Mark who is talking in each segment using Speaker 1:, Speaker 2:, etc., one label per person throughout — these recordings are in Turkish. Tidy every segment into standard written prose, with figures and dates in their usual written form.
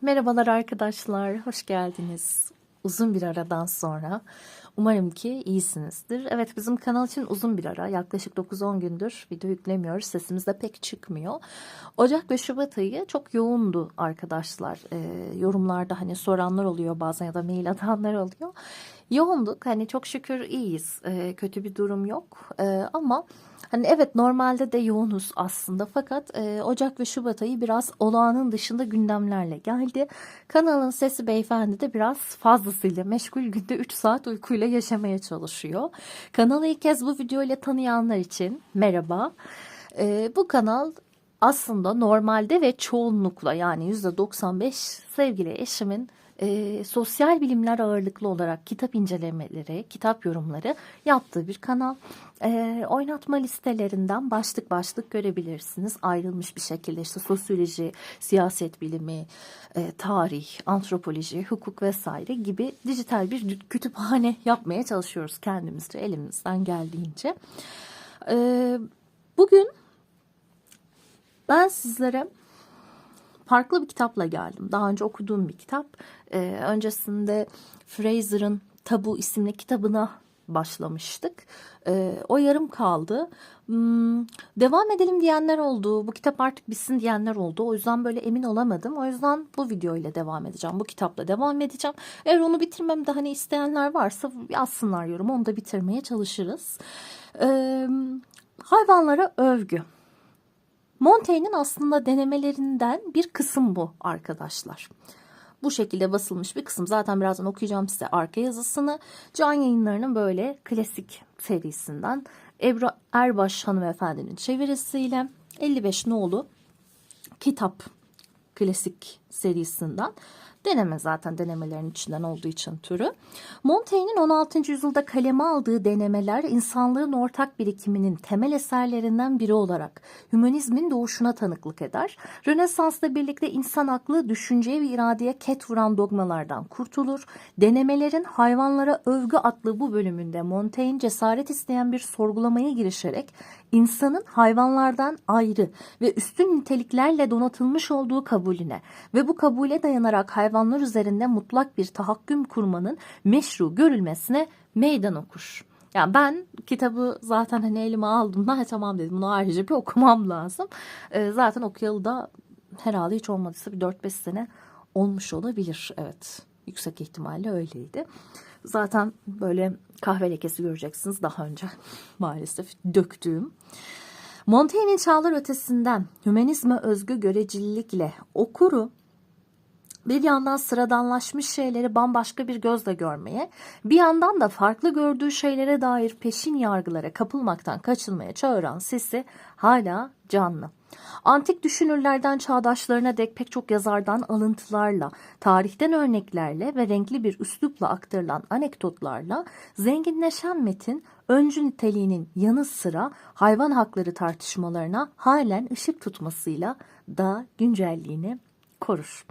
Speaker 1: Merhabalar arkadaşlar, hoş geldiniz. Uzun bir aradan sonra. Umarım ki iyisinizdir. Evet, bizim kanal için uzun bir ara. Yaklaşık 9-10 gündür video yüklemiyoruz. Sesimiz de pek çıkmıyor. Ocak ve Şubat ayı çok yoğundu arkadaşlar. Yorumlarda hani soranlar oluyor bazen ya da mail atanlar oluyor. Yoğunduk. Hani çok şükür iyiyiz. Kötü bir durum yok. Ama hani evet normalde de yoğunuz aslında fakat Ocak ve Şubat ayı biraz olağanın dışında gündemlerle geldi. Kanalın sesi beyefendi de biraz fazlasıyla meşgul, günde 3 saat uykuyla yaşamaya çalışıyor. Kanalı ilk kez bu video ile tanıyanlar için merhaba. Bu kanal aslında normalde ve çoğunlukla yani %95 sevgili eşimin sosyal bilimler ağırlıklı olarak kitap incelemeleri, kitap yorumları yaptığı bir kanal. Oynatma listelerinden başlık başlık görebilirsiniz. Ayrılmış bir şekilde işte sosyoloji, siyaset bilimi, tarih, antropoloji, hukuk vesaire gibi dijital bir kütüphane yapmaya çalışıyoruz kendimizce elimizden geldiğince. Bugün ben sizlere farklı bir kitapla geldim. Daha önce okuduğum bir kitap. Öncesinde Fraser'ın Tabu isimli kitabına başlamıştık. O yarım kaldı. Devam edelim diyenler oldu. Bu kitap artık bitsin diyenler oldu. O yüzden böyle emin olamadım. O yüzden bu video ile devam edeceğim. Bu kitapla devam edeceğim. Eğer onu bitirmemi de hani isteyenler varsa yazsınlar yorum. Onu da bitirmeye çalışırız. Hayvanlara övgü. Montaigne'in aslında denemelerinden bir kısım bu arkadaşlar. Bu şekilde basılmış bir kısım. Zaten birazdan okuyacağım size arka yazısını. Can Yayınları'nın böyle klasik serisinden Ebru Erbaş hanımefendinin çevirisiyle 55 nolu kitap klasik serisinden. Deneme zaten denemelerin içinden olduğu için türü. Montaigne'in 16. yüzyılda kaleme aldığı denemeler insanlığın ortak birikiminin temel eserlerinden biri olarak hümanizmin doğuşuna tanıklık eder. Rönesans'la birlikte insan aklı düşünceye ve iradeye ket vuran dogmalardan kurtulur. Denemelerin hayvanlara övgü adlı bu bölümünde Montaigne cesaret isteyen bir sorgulamaya girişerek insanın hayvanlardan ayrı ve üstün niteliklerle donatılmış olduğu kabulüne ve bu kabule dayanarak hayvanlar üzerinde mutlak bir tahakküm kurmanın meşru görülmesine meydan okur. Yani ben kitabı zaten hani elime aldığımda tamam dedim, bunu ayrıca bir okumam lazım. Zaten okuyalı da herhalde hiç olmadıysa bir 4-5 sene olmuş olabilir. Evet, yüksek ihtimalle öyleydi. Zaten böyle kahve lekesi göreceksiniz daha önce maalesef döktüğüm. Montaigne'in çağlar ötesinden hümanizme özgü görecelilikle okuru bir yandan sıradanlaşmış şeyleri bambaşka bir gözle görmeye, bir yandan da farklı gördüğü şeylere dair peşin yargılara kapılmaktan kaçınmaya çağıran sesi hala canlı. Antik düşünürlerden çağdaşlarına dek pek çok yazardan alıntılarla, tarihten örneklerle ve renkli bir üslupla aktarılan anekdotlarla zenginleşen metin, öncü niteliğinin yanı sıra hayvan hakları tartışmalarına halen ışık tutmasıyla da güncelliğini korur.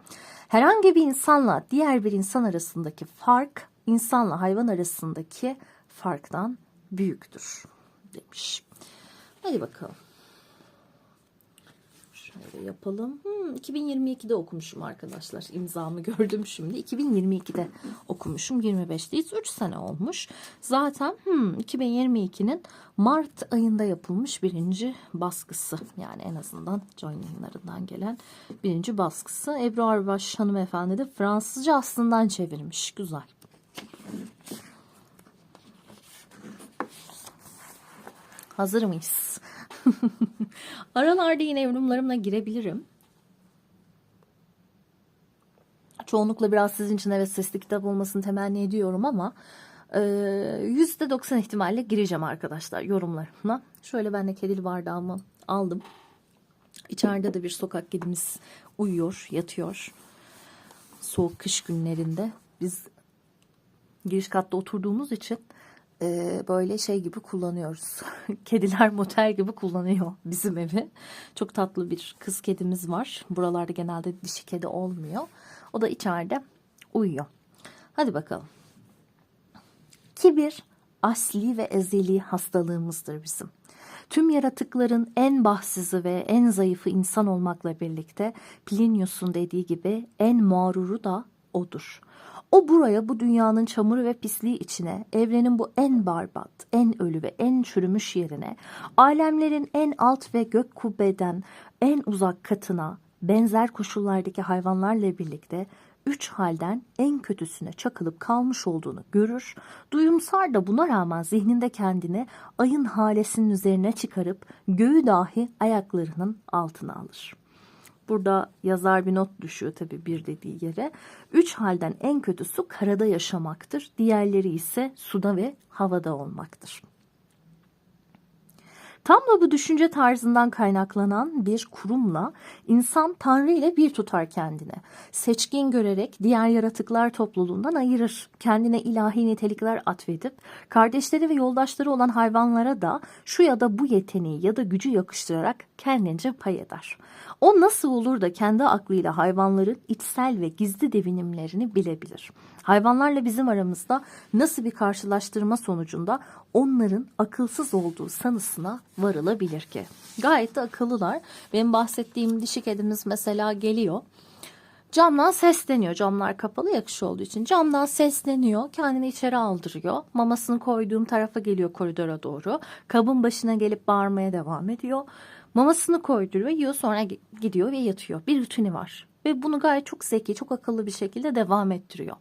Speaker 1: Herhangi bir insanla diğer bir insan arasındaki fark, insanla hayvan arasındaki farktan büyüktür demiş. Hadi bakalım. Şöyle yapalım. 2022'de okumuşum arkadaşlar. İmzamı gördüm şimdi. 2022'de okumuşum. 25'teyiz. 3 sene olmuş. Zaten 2022'nin Mart ayında yapılmış birinci baskısı. Yani en azından Can Yayınları'ndan gelen birinci baskısı. Ebru Arbaş hanımefendi de Fransızca aslından çevirmiş. Güzel. Hazır mıyız? Aralarda yine yorumlarımla girebilirim. Çoğunlukla biraz sizin için evet sesli kitap olmasını temenni ediyorum ama %90 ihtimalle gireceğim arkadaşlar yorumlarımla. Şöyle ben de kedili bardağımı aldım. İçeride de bir sokak kedimiz uyuyor, yatıyor. Soğuk kış günlerinde biz giriş katta oturduğumuz için böyle şey gibi kullanıyoruz. Kediler motel gibi kullanıyor bizim evi. Çok tatlı bir kız kedimiz var. Buralarda genelde dişi kedi olmuyor. O da içeride uyuyor. Hadi bakalım. Kibir asli ve ezeli hastalığımızdır bizim. Tüm yaratıkların en bahtsızı ve en zayıfı insan olmakla birlikte Plinius'un dediği gibi en mağruru da odur. O buraya, bu dünyanın çamuru ve pisliği içine, evrenin bu en berbat, en ölü ve en çürümüş yerine, alemlerin en alt ve gök kubbeden en uzak katına, benzer koşullardaki hayvanlarla birlikte 3 halden en kötüsüne çakılıp kalmış olduğunu görür. Duyumsar da buna rağmen zihninde kendini ayın halesinin üzerine çıkarıp göğü dahi ayaklarının altına alır. Burada yazar bir not düşüyor tabii bir dediği yere. 3 halden en kötüsü karada yaşamaktır. Diğerleri ise suda ve havada olmaktır. Tam da bu düşünce tarzından kaynaklanan bir kurumla insan Tanrı ile bir tutar kendini. Seçkin görerek diğer yaratıklar topluluğundan ayırır. Kendine ilahi nitelikler atfedip kardeşleri ve yoldaşları olan hayvanlara da şu ya da bu yeteneği ya da gücü yakıştırarak kendince pay eder. O nasıl olur da kendi aklıyla hayvanların içsel ve gizli devinimlerini bilebilir? Hayvanlarla bizim aramızda nasıl bir karşılaştırma sonucunda onların akılsız olduğu sanısına varılabilir ki? Gayet de akıllılar. Benim bahsettiğim dişi kedimiz mesela geliyor. Camdan sesleniyor. Camlar kapalı ya, kış olduğu için. Camdan sesleniyor. Kendini içeri aldırıyor. Mamasını koyduğum tarafa geliyor, koridora doğru. Kabın başına gelip bağırmaya devam ediyor. Mamasını koyduruyor, yiyor, sonra gidiyor ve yatıyor. Bir rutini var. Ve bunu gayet çok zeki, çok akıllı bir şekilde devam ettiriyor.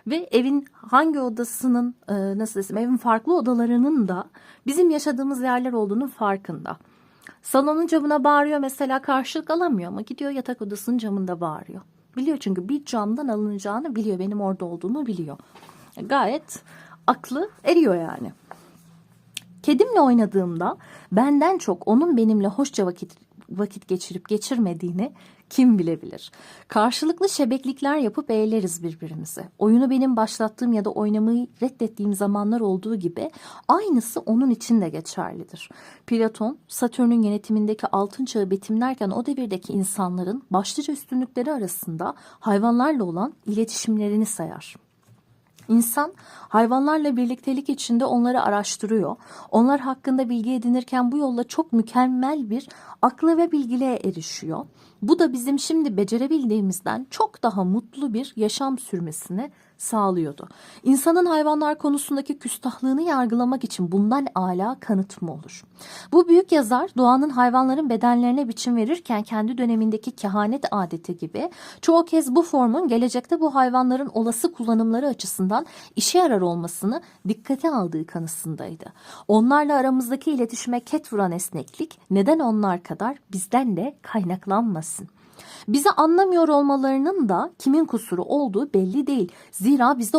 Speaker 1: Ve evin hangi odasının, nasıl desem, evin farklı odalarının da bizim yaşadığımız yerler olduğunun farkında. Salonun camına bağırıyor mesela, karşılık alamıyor ama gidiyor yatak odasının camında bağırıyor. Biliyor, çünkü bir camdan alınacağını biliyor, benim orada olduğumu biliyor. Gayet aklı eriyor yani. Kedimle oynadığımda benden çok onun benimle hoşça vakit geçirip geçirmediğini kim bilebilir? Karşılıklı şebeklikler yapıp eğleriz birbirimize. Oyunu benim başlattığım ya da oynamayı reddettiğim zamanlar olduğu gibi aynısı onun için de geçerlidir. Platon, Satürn'ün yönetimindeki altın çağı betimlerken o devirdeki insanların başlıca üstünlükleri arasında hayvanlarla olan iletişimlerini sayar. İnsan hayvanlarla birliktelik içinde onları araştırıyor. Onlar hakkında bilgi edinirken bu yolla çok mükemmel bir akla ve bilgiliğe erişiyor. Bu da bizim şimdi becerebildiğimizden çok daha mutlu bir yaşam sürmesini sağlıyordu. İnsanın hayvanlar konusundaki küstahlığını yargılamak için bundan âlâ kanıt mı olur? Bu büyük yazar doğanın hayvanların bedenlerine biçim verirken kendi dönemindeki kehanet adeti gibi çoğu kez bu formun gelecekte bu hayvanların olası kullanımları açısından işe yarar olmasını dikkate aldığı kanısındaydı. Onlarla aramızdaki iletişime ket vuran esneklik neden onlar kadar bizden de kaynaklanmasın? Bizi anlamıyor olmalarının da kimin kusuru olduğu belli değil. Zira biz de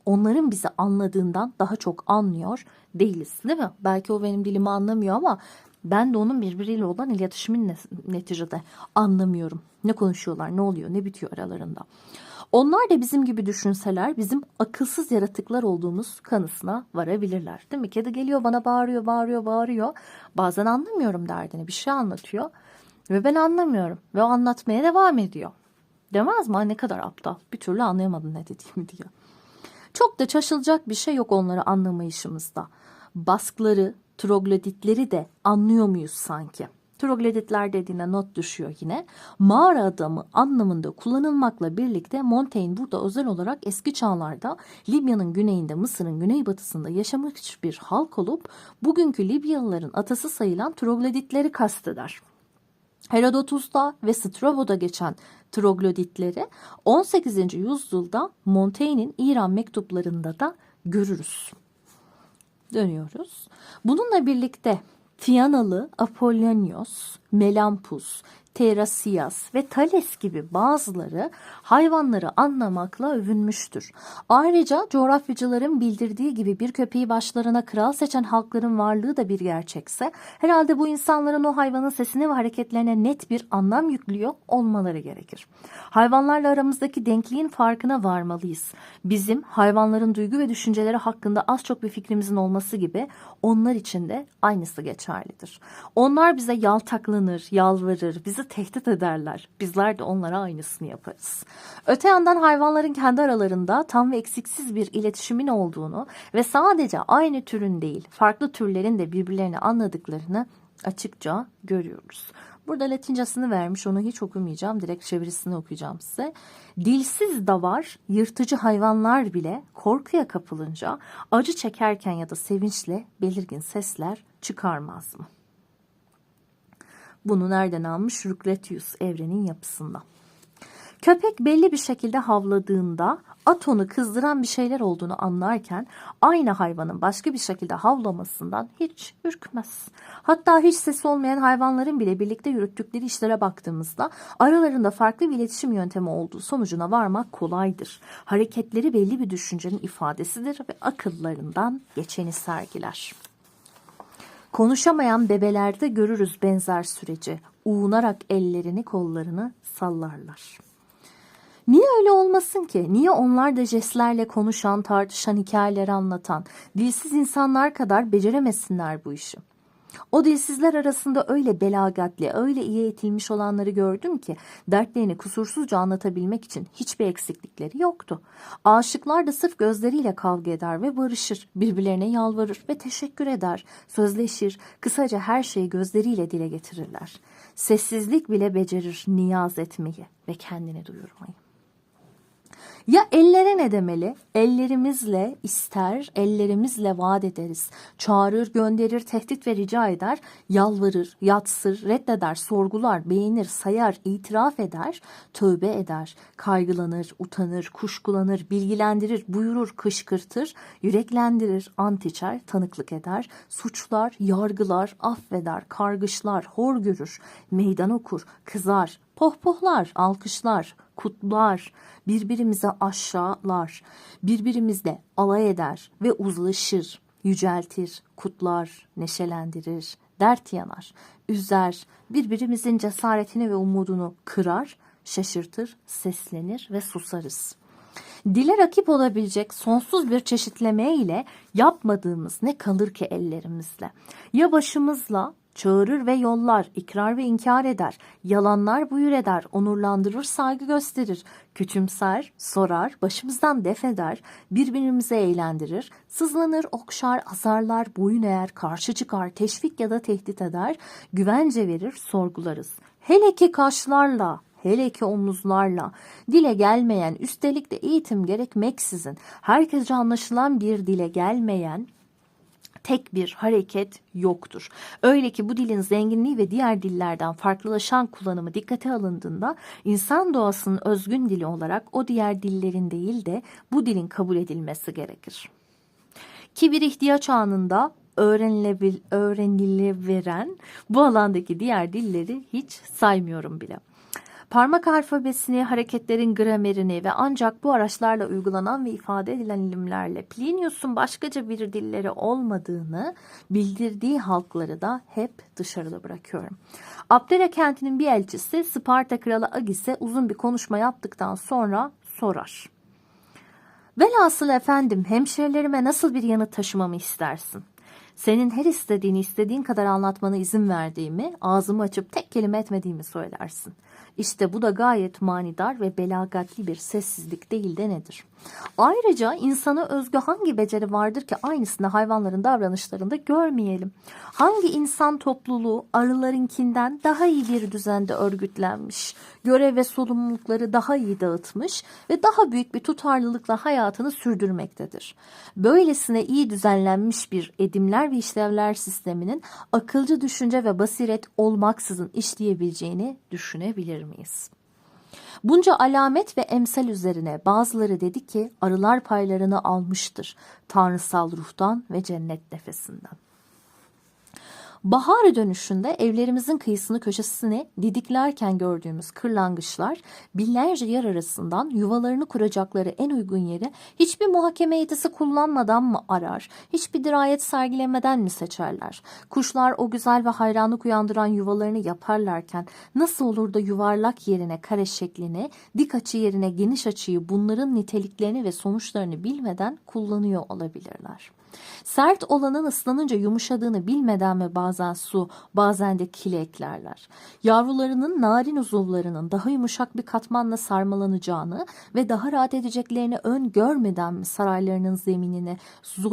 Speaker 1: onların bizi anladığından daha çok anlıyor değiliz, değil mi? Belki o benim dilimi anlamıyor ama ben de onun birbiriyle olan iletişimin neticede anlamıyorum. Ne konuşuyorlar, ne oluyor, ne bitiyor aralarında. Onlar da bizim gibi düşünseler bizim akılsız yaratıklar olduğumuz kanısına varabilirler. Değil mi? Kedi geliyor bana bağırıyor. Bazen anlamıyorum derdini, bir şey anlatıyor. Ve ben anlamıyorum. Ve o anlatmaya devam ediyor. Demez mi? Ne kadar aptal. Bir türlü anlayamadın ne dediğimi diyor. Çok da şaşılacak bir şey yok onları anlamayışımızda. Baskları, trogloditleri de anlıyor muyuz sanki? Trogloditler dediğine not düşüyor yine. Mağara adamı anlamında kullanılmakla birlikte Montaigne burada özel olarak eski çağlarda Libya'nın güneyinde, Mısır'ın güneybatısında yaşamış bir halk olup bugünkü Libyalıların atası sayılan trogloditleri kasteder. Herodotus'ta ve Strabo'da geçen trogloditleri 18. yüzyılda Montaigne'in İran mektuplarında da görürüz. Dönüyoruz. Bununla birlikte Tiyanalı Apollonios, Melampus, Terasias ve Thales gibi bazıları hayvanları anlamakla övünmüştür. Ayrıca coğrafyacıların bildirdiği gibi bir köpeği başlarına kral seçen halkların varlığı da bir gerçekse, herhalde bu insanların o hayvanın sesine ve hareketlerine net bir anlam yüklüyor olmaları gerekir. Hayvanlarla aramızdaki denkliğin farkına varmalıyız. Bizim hayvanların duygu ve düşünceleri hakkında az çok bir fikrimizin olması gibi onlar için de aynısı geçerlidir. Onlar bize yaltaklığını sızlanır, yalvarır, bizi tehdit ederler. Bizler de onlara aynısını yaparız. Öte yandan hayvanların kendi aralarında tam ve eksiksiz bir iletişimin olduğunu ve sadece aynı türün değil, farklı türlerin de birbirlerini anladıklarını açıkça görüyoruz. Burada Latincesini vermiş, onu hiç okumayacağım. Direkt çevirisini okuyacağım size. Dilsiz davar, yırtıcı hayvanlar bile korkuya kapılınca acı çekerken ya da sevinçle belirgin sesler çıkarmaz mı? Bunu nereden almış? Lucretius, Evrenin Yapısında. Köpek belli bir şekilde havladığında at onu kızdıran bir şeyler olduğunu anlarken aynı hayvanın başka bir şekilde havlamasından hiç ürkmez. Hatta hiç sesi olmayan hayvanların bile birlikte yürüttükleri işlere baktığımızda aralarında farklı bir iletişim yöntemi olduğu sonucuna varmak kolaydır. Hareketleri belli bir düşüncenin ifadesidir ve akıllarından geçeni sergiler. Konuşamayan bebelerde görürüz benzer süreci. Uğunarak ellerini kollarını sallarlar. Niye öyle olmasın ki? Niye onlar da jestlerle konuşan, tartışan, hikayeleri anlatan, dilsiz insanlar kadar beceremesinler bu işi? O dilsizler arasında öyle belagatli, öyle iyi eğitilmiş olanları gördüm ki dertlerini kusursuzca anlatabilmek için hiçbir eksiklikleri yoktu. Aşıklar da sırf gözleriyle kavga eder ve barışır, birbirlerine yalvarır ve teşekkür eder, sözleşir, kısaca her şeyi gözleriyle dile getirirler. Sessizlik bile becerir niyaz etmeyi ve kendini duyurmayı. Ya ellere ne demeli? Ellerimizle ister, ellerimizle vaat ederiz. Çağırır, gönderir, tehdit ve rica eder, yalvarır, yatsır, reddeder, sorgular, beğenir, sayar, itiraf eder, tövbe eder, kaygılanır, utanır, kuşkulanır, bilgilendirir, buyurur, kışkırtır, yüreklendirir, ant içer, tanıklık eder, suçlar, yargılar, affeder, kargışlar, hor görür, meydan okur, kızar, pohpohlar, alkışlar, kutlar, birbirimize aşağılar, birbirimizle alay eder ve uzlaşır, yüceltir, kutlar, neşelendirir, dert yanar, üzer, birbirimizin cesaretini ve umudunu kırar, şaşırtır, seslenir ve susarız. Dile rakip olabilecek sonsuz bir çeşitleme ile yapmadığımız ne kalır ki ellerimizle? Ya başımızla çağırır ve yollar, ikrar ve inkar eder, yalanlar buyur eder, onurlandırır, saygı gösterir, küçümser, sorar, başımızdan def eder, birbirimize eğlendirir, sızlanır, okşar, azarlar, boyun eğer, karşı çıkar, teşvik ya da tehdit eder, güvence verir, sorgularız. Hele ki kaşlarla, hele ki omuzlarla, dile gelmeyen, üstelik de eğitim gerekmeksizin, herkesce anlaşılan bir dile gelmeyen, tek bir hareket yoktur. Öyle ki bu dilin zenginliği ve diğer dillerden farklılaşan kullanımı dikkate alındığında insan doğasının özgün dili olarak o diğer dillerin değil de bu dilin kabul edilmesi gerekir. Ki bir ihtiyaç anında öğreniliveren bu alandaki diğer dilleri hiç saymıyorum bile. Parmak alfabesini, hareketlerin gramerini ve ancak bu araçlarla uygulanan ve ifade edilen ilimlerle Plinius'un başkaca bir dilleri olmadığını bildirdiği halkları da hep dışarıda bırakıyorum. Abdera kentinin bir elçisi Sparta kralı Agis'e uzun bir konuşma yaptıktan sonra sorar. Velhasıl efendim, hemşerilerime nasıl bir yanıt taşımamı istersin? Senin her istediğini istediğin kadar anlatmana izin verdiğimi, ağzımı açıp tek kelime etmediğimi söylersin. İşte bu da gayet manidar ve belagatli bir sessizlik değil de nedir? Ayrıca insana özgü hangi beceri vardır ki aynısını hayvanların davranışlarında görmeyelim? Hangi insan topluluğu arılarınkinden daha iyi bir düzende örgütlenmiş, görev ve sorumlulukları daha iyi dağıtmış ve daha büyük bir tutarlılıkla hayatını sürdürmektedir? Böylesine iyi düzenlenmiş bir edimler ve işlevler sisteminin akılcı düşünce ve basiret olmaksızın işleyebileceğini düşünebilir miyiz? Bunca alamet ve emsal üzerine bazıları dedi ki arılar paylarını almıştır tanrısal ruhtan ve cennet nefesinden. Bahar dönüşünde evlerimizin kıyısını köşesini didiklerken gördüğümüz kırlangıçlar binlerce yer arasından yuvalarını kuracakları en uygun yeri hiçbir muhakeme yetisi kullanmadan mı arar, hiçbir dirayet sergilemeden mi seçerler? Kuşlar o güzel ve hayranlık uyandıran yuvalarını yaparlarken nasıl olur da yuvarlak yerine kare şeklini, dik açı yerine geniş açıyı bunların niteliklerini ve sonuçlarını bilmeden kullanıyor olabilirler? Sert olanın ıslanınca yumuşadığını bilmeden mi bazen su, bazen de kile eklerler. Yavrularının narin uzuvlarının daha yumuşak bir katmanla sarmalanacağını ve daha rahat edeceklerini öngörmeden mi saraylarının zeminini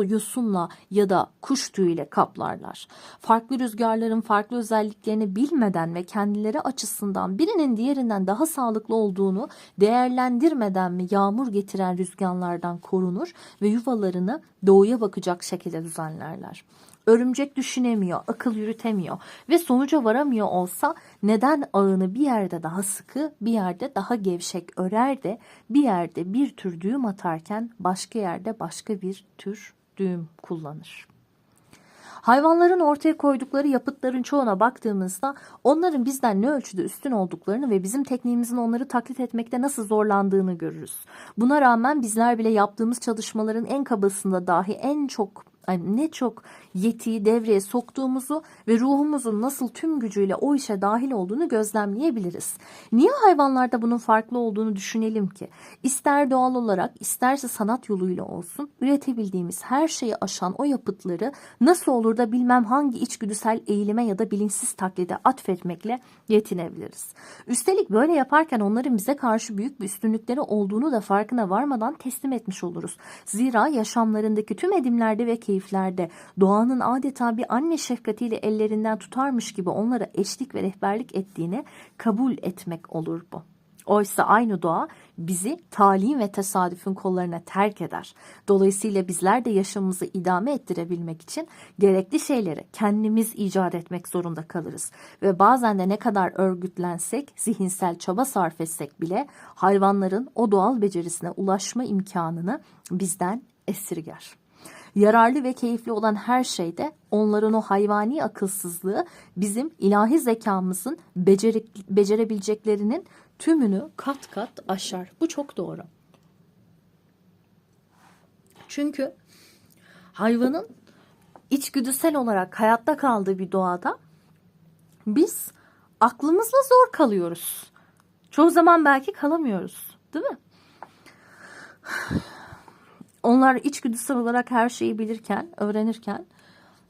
Speaker 1: yosunla ya da kuş tüyüyle kaplarlar. Farklı rüzgarların farklı özelliklerini bilmeden ve kendileri açısından birinin diğerinden daha sağlıklı olduğunu değerlendirmeden mi yağmur getiren rüzgarlardan korunur ve yuvalarını doğuya bakacak şekilde düzenlerler. Örümcek düşünemiyor, akıl yürütemiyor ve sonuca varamıyor olsa neden ağını bir yerde daha sıkı, bir yerde daha gevşek örer de bir yerde bir tür düğüm atarken başka yerde başka bir tür düğüm kullanır? Hayvanların ortaya koydukları yapıtların çoğuna baktığımızda onların bizden ne ölçüde üstün olduklarını ve bizim tekniğimizin onları taklit etmekte nasıl zorlandığını görürüz. Buna rağmen bizler bile yaptığımız çalışmaların en kabasında dahi ne çok yetiyi devreye soktuğumuzu ve ruhumuzun nasıl tüm gücüyle o işe dahil olduğunu gözlemleyebiliriz. Niye hayvanlarda bunun farklı olduğunu düşünelim ki? İster doğal olarak isterse sanat yoluyla olsun üretebildiğimiz her şeyi aşan o yapıtları nasıl olur da bilmem hangi içgüdüsel eğilime ya da bilinçsiz taklide atfetmekle yetinebiliriz. Üstelik böyle yaparken onların bize karşı büyük bir üstünlükleri olduğunu da farkına varmadan teslim etmiş oluruz. Zira yaşamlarındaki tüm edimlerde ve keyiflerde doğanın adeta bir anne şefkatiyle ellerinden tutarmış gibi onlara eşlik ve rehberlik ettiğini kabul etmek olur bu. Oysa aynı doğa bizi talim ve tesadüfün kollarına terk eder. Dolayısıyla bizler de yaşamımızı idame ettirebilmek için gerekli şeyleri kendimiz icat etmek zorunda kalırız. Ve bazen de ne kadar örgütlensek, zihinsel çaba sarf etsek bile hayvanların o doğal becerisine ulaşma imkanını bizden esirger. Yararlı ve keyifli olan her şeyde onların o hayvani akılsızlığı bizim ilahi zekamızın becerebileceklerinin tümünü kat kat aşar. Bu çok doğru. Çünkü hayvanın içgüdüsel olarak hayatta kaldığı bir doğada biz aklımızla zor kalıyoruz. Çoğu zaman belki kalamıyoruz, değil mi? Onlar içgüdüsel olarak her şeyi bilirken, öğrenirken,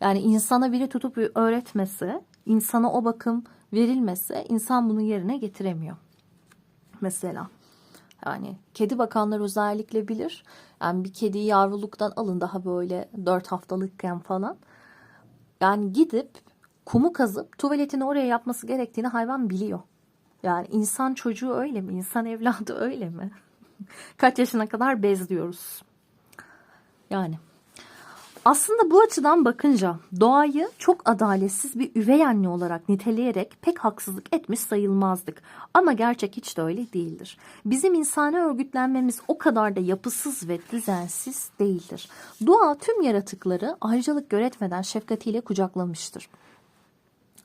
Speaker 1: yani insana biri tutup öğretmesi, insana o bakım verilmesi, insan bunu yerine getiremiyor. Mesela yani kedi bakanlar özellikle bilir. Yani bir kediyi yavruluktan alın daha böyle 4 haftalıkken falan. Yani gidip kumu kazıp tuvaletini oraya yapması gerektiğini hayvan biliyor. Yani insan çocuğu öyle mi? İnsan evladı öyle mi? Kaç yaşına kadar bezliyoruz. Yani aslında bu açıdan bakınca doğayı çok adaletsiz bir üvey anne olarak niteleyerek pek haksızlık etmiş sayılmazdık. Ama gerçek hiç de öyle değildir. Bizim insani örgütlenmemiz o kadar da yapısız ve düzensiz değildir. Doğa tüm yaratıkları ayrıcalık gözetmeden şefkatiyle kucaklamıştır.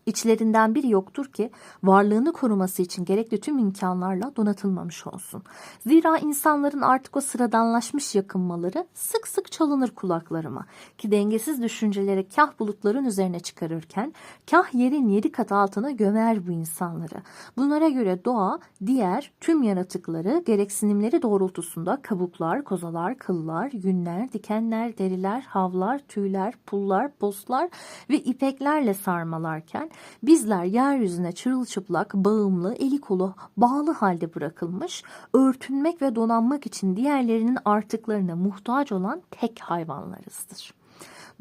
Speaker 1: İçlerinden biri yoktur ki varlığını koruması için gerekli tüm imkanlarla donatılmamış olsun. Zira insanların artık o sıradanlaşmış yakınmaları sık sık çalınır kulaklarıma ki dengesiz düşünceleri kah bulutların üzerine çıkarırken kah yerin 7 kat altına gömer bu insanları. Bunlara göre doğa diğer tüm yaratıkları gereksinimleri doğrultusunda kabuklar, kozalar, kıllar, yünler, dikenler, deriler, havlar, tüyler, pullar, postlar ve ipeklerle sarmalarken bizler yeryüzüne çırılçıplak, bağımlı, eli kolu bağlı halde bırakılmış, örtünmek ve donanmak için diğerlerinin artıklarına muhtaç olan tek hayvanlarızdır.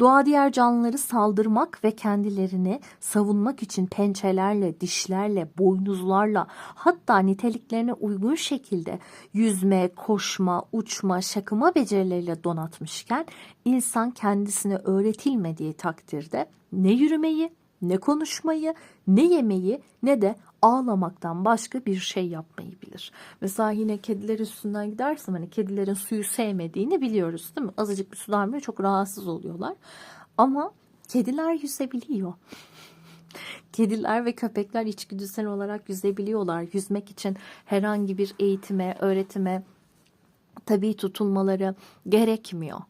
Speaker 1: Doğa diğer canlıları saldırmak ve kendilerini savunmak için pençelerle, dişlerle, boynuzlarla hatta niteliklerine uygun şekilde yüzme, koşma, uçma, şakıma becerileriyle donatmışken insan kendisine öğretilmediği takdirde ne yürümeyi, ne konuşmayı, ne yemeyi ne de ağlamaktan başka bir şey yapmayı bilir. Mesela yine kediler üstünden gidersem hani kedilerin suyu sevmediğini biliyoruz değil mi? Azıcık bir sudan bile çok rahatsız oluyorlar. Ama kediler yüzebiliyor. Kediler ve köpekler içgüdüsel olarak yüzebiliyorlar. Yüzmek için herhangi bir eğitime, öğretime tabii tutulmaları gerekmiyor.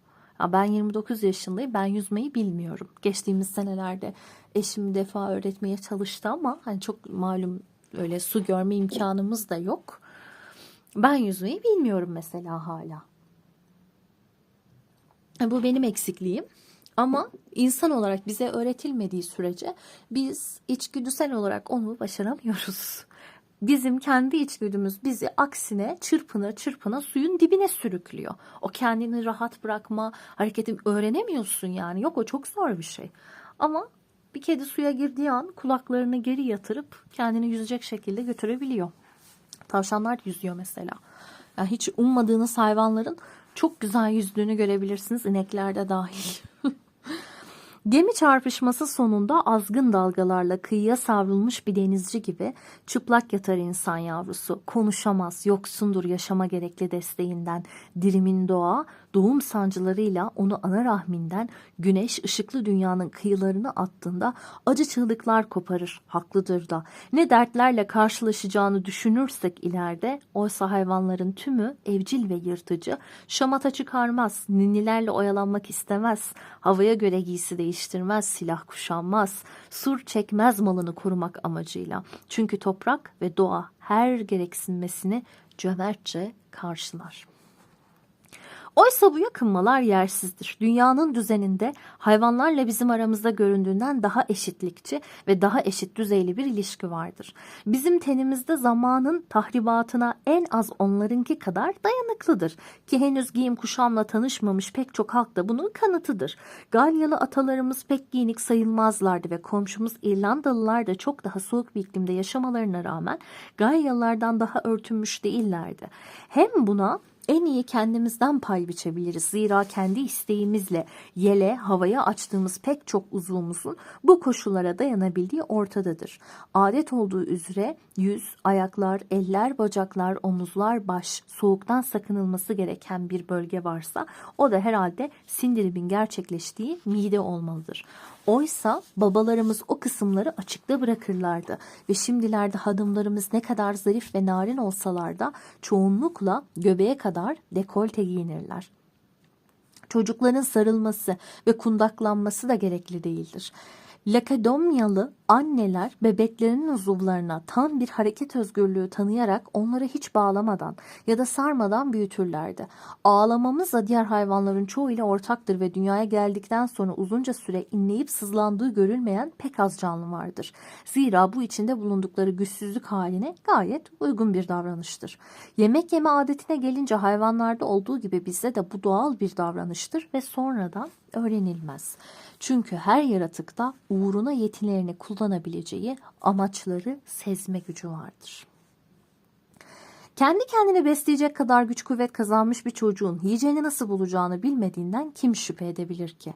Speaker 1: Ya ben 29 yaşındayım. Ben yüzmeyi bilmiyorum. Geçtiğimiz senelerde eşim bir defa öğretmeye çalıştı ama hani çok malum öyle su görme imkanımız da yok. Ben yüzmeyi bilmiyorum mesela hala. Bu benim eksikliğim. Ama insan olarak bize öğretilmediği sürece biz içgüdüsel olarak onu başaramıyoruz. Bizim kendi içgüdümüz bizi aksine çırpına çırpına suyun dibine sürüklüyor. O kendini rahat bırakma hareketi öğrenemiyorsun yani. Yok, o çok zor bir şey. Ama bir kedi suya girdiği an kulaklarını geri yatırıp kendini yüzecek şekilde götürebiliyor. Tavşanlar yüzüyor mesela. Yani hiç ummadığınız hayvanların çok güzel yüzdüğünü görebilirsiniz. İnekler de dahil. Gemi çarpışması sonunda azgın dalgalarla kıyıya savrulmuş bir denizci gibi çıplak yatar insan yavrusu. Konuşamaz, yoksundur yaşama gerekli desteğinden. Dirimin doğa, doğum sancılarıyla onu ana rahminden güneş ışıklı dünyanın kıyılarına attığında acı çığlıklar koparır, haklıdır da. Ne dertlerle karşılaşacağını düşünürsek ileride, oysa hayvanların tümü evcil ve yırtıcı, şamata çıkarmaz, ninnilerle oyalanmak istemez, havaya göre giysi değiştirmez, silah kuşanmaz, sur çekmez malını korumak amacıyla. Çünkü toprak ve doğa her gereksinmesini cömertçe karşılar. Oysa bu yakınmalar yersizdir. Dünyanın düzeninde hayvanlarla bizim aramızda göründüğünden daha eşitlikçi ve daha eşit düzeyli bir ilişki vardır. Bizim tenimizde zamanın tahribatına en az onlarınki kadar dayanıklıdır. Ki henüz giyim kuşamla tanışmamış pek çok halk da bunun kanıtıdır. Galyalı atalarımız pek giyinik sayılmazlardı ve komşumuz İrlandalılar da çok daha soğuk bir iklimde yaşamalarına rağmen Galyalılardan daha örtünmüş değillerdi. Hem buna en iyi kendimizden pay biçebiliriz. Zira kendi isteğimizle yele, havaya açtığımız pek çok uzvumuzun bu koşullara dayanabildiği ortadadır. Adet olduğu üzere yüz, ayaklar, eller, bacaklar, omuzlar, baş, soğuktan sakınılması gereken bir bölge varsa o da herhalde sindirimin gerçekleştiği mide olmalıdır. Oysa babalarımız o kısımları açıkta bırakırlardı ve şimdilerde hanımlarımız ne kadar zarif ve narin olsalar da çoğunlukla göbeğe kadar dekolte giyinirler. Çocukların sarılması ve kundaklanması da gerekli değildir. Lakedonyalı anneler bebeklerinin uzuvlarına tam bir hareket özgürlüğü tanıyarak onları hiç bağlamadan ya da sarmadan büyütürlerdi. Ağlamamız da diğer hayvanların çoğuyla ortaktır ve dünyaya geldikten sonra uzunca süre inleyip sızlandığı görülmeyen pek az canlı vardır. Zira bu içinde bulundukları güçsüzlük haline gayet uygun bir davranıştır. Yemek yeme adetine gelince hayvanlarda olduğu gibi bizde de bu doğal bir davranıştır ve sonradan öğrenilmez. Çünkü her yaratıkta uğruna yetilerini kullanabileceği amaçları sezme gücü vardır. Kendi kendini besleyecek kadar güç kuvvet kazanmış bir çocuğun yiyeceğini nasıl bulacağını bilmediğinden kim şüphe edebilir ki?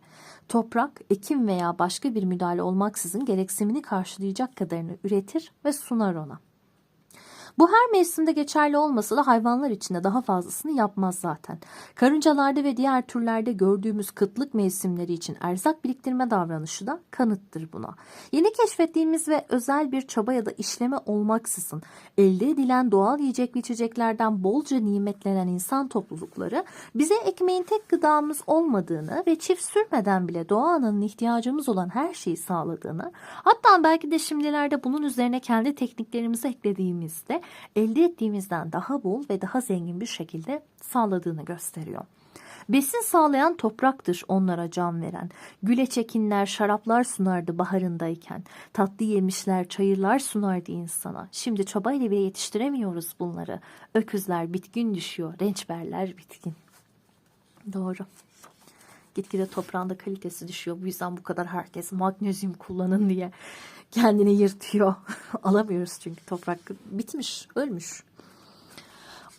Speaker 1: Toprak, ekim veya başka bir müdahale olmaksızın gereksinimini karşılayacak kadarını üretir ve sunar ona. Bu her mevsimde geçerli olmasa da hayvanlar için de daha fazlasını yapmaz zaten. Karıncalarda ve diğer türlerde gördüğümüz kıtlık mevsimleri için erzak biriktirme davranışı da kanıttır buna. Yeni keşfettiğimiz ve özel bir çaba ya da işleme olmaksızın elde edilen doğal yiyecek ve içeceklerden bolca nimetlenen insan toplulukları bize ekmeğin tek gıdamız olmadığını ve çift sürmeden bile doğa ananın ihtiyacımız olan her şeyi sağladığını, hatta belki de şimdilerde bunun üzerine kendi tekniklerimizi eklediğimizde elde ettiğimizden daha bol ve daha zengin bir şekilde sağladığını gösteriyor. Besin sağlayan topraktır onlara can veren. Güleçekinler, şaraplar sunardı baharındayken. Tatlı yemişler, çayırlar sunardı insana. Şimdi çabayla bile yetiştiremiyoruz bunları. Öküzler bitkin düşüyor, rençberler bitkin. Doğru. Gitgide toprağın da kalitesi düşüyor. Bu yüzden bu kadar herkes magnezyum kullanın diye kendini yırtıyor. Alamıyoruz çünkü toprak bitmiş, ölmüş.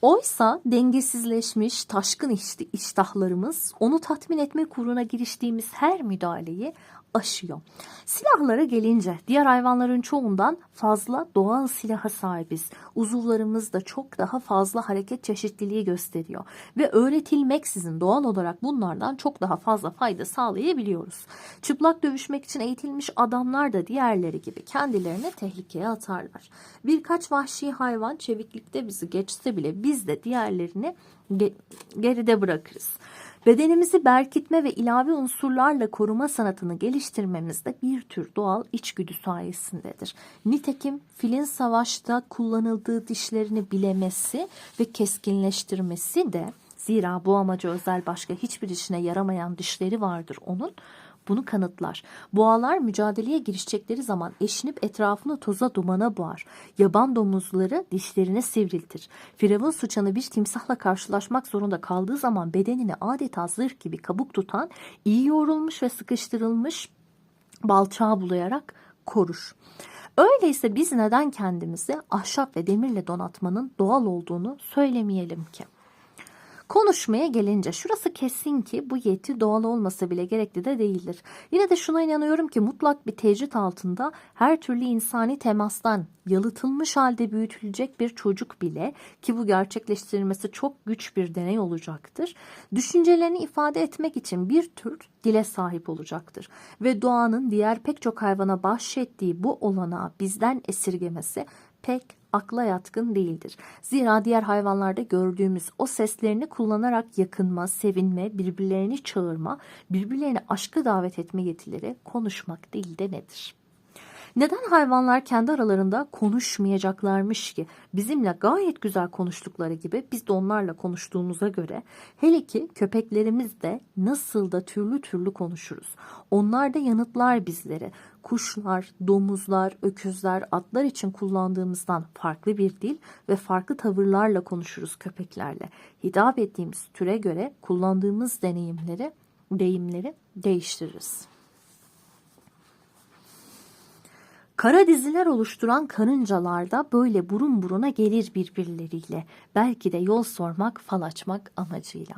Speaker 1: Oysa dengesizleşmiş taşkın iştahlarımız onu tatmin etmek uğruna giriştiğimiz her müdahaleyi aşıyor. Silahlara gelince diğer hayvanların çoğundan fazla doğal silaha sahibiz. Uzuvlarımız da çok daha fazla hareket çeşitliliği gösteriyor ve öğretilmeksizin doğal olarak bunlardan çok daha fazla fayda sağlayabiliyoruz. Çıplak dövüşmek için eğitilmiş adamlar da diğerleri gibi kendilerini tehlikeye atarlar. Birkaç vahşi hayvan çeviklikte bizi geçse bile biz de diğerlerini geride bırakırız. Bedenimizi berkitme ve ilave unsurlarla koruma sanatını geliştirmemiz de bir tür doğal içgüdü sayesindedir. Nitekim filin savaşta kullanıldığı dişlerini bilemesi ve keskinleştirmesi de Zira bu amaca özel başka hiçbir işine yaramayan dişleri vardır onun. Bunu kanıtlar. Boğalar mücadeleye girişecekleri zaman eşinip etrafını toza dumana boğar. Yaban domuzları dişlerini sivriltir. Firavun sıçanı bir timsahla karşılaşmak zorunda kaldığı zaman bedenini adeta zırh gibi kabuk tutan, iyi yoğrulmuş ve sıkıştırılmış balçağı bulayarak korur. Öyleyse biz neden kendimizi ahşap ve demirle donatmanın doğal olduğunu söylemeyelim ki? Konuşmaya gelince şurası kesin ki bu yeti doğal olmasa bile gerekli de değildir. Yine de şuna inanıyorum ki mutlak bir tecrit altında her türlü insani temastan yalıtılmış halde büyütülecek bir çocuk bile, ki bu gerçekleştirilmesi çok güç bir deney olacaktır, düşüncelerini ifade etmek için bir tür dile sahip olacaktır. Ve doğanın diğer pek çok hayvana bahşettiği bu olanağı bizden esirgemesi pek akla yatkın değildir. Zira diğer hayvanlarda gördüğümüz o seslerini kullanarak yakınma, sevinme, birbirlerini çağırma, birbirlerini aşka davet etme yetileri konuşmak değil de nedir? Neden hayvanlar kendi aralarında konuşmayacaklarmış ki? Bizimle gayet güzel konuştukları gibi biz de onlarla konuştuğumuza göre, hele ki köpeklerimiz de nasıl da türlü türlü konuşuruz. Onlar da yanıtlar bizleri. Kuşlar, domuzlar, öküzler, atlar için kullandığımızdan farklı bir dil ve farklı tavırlarla konuşuruz köpeklerle. Hitap ettiğimiz türe göre kullandığımız deyimleri değiştiririz. Kara diziler oluşturan karıncalar da böyle burun buruna gelir birbirleriyle. Belki de yol sormak, fal açmak amacıyla.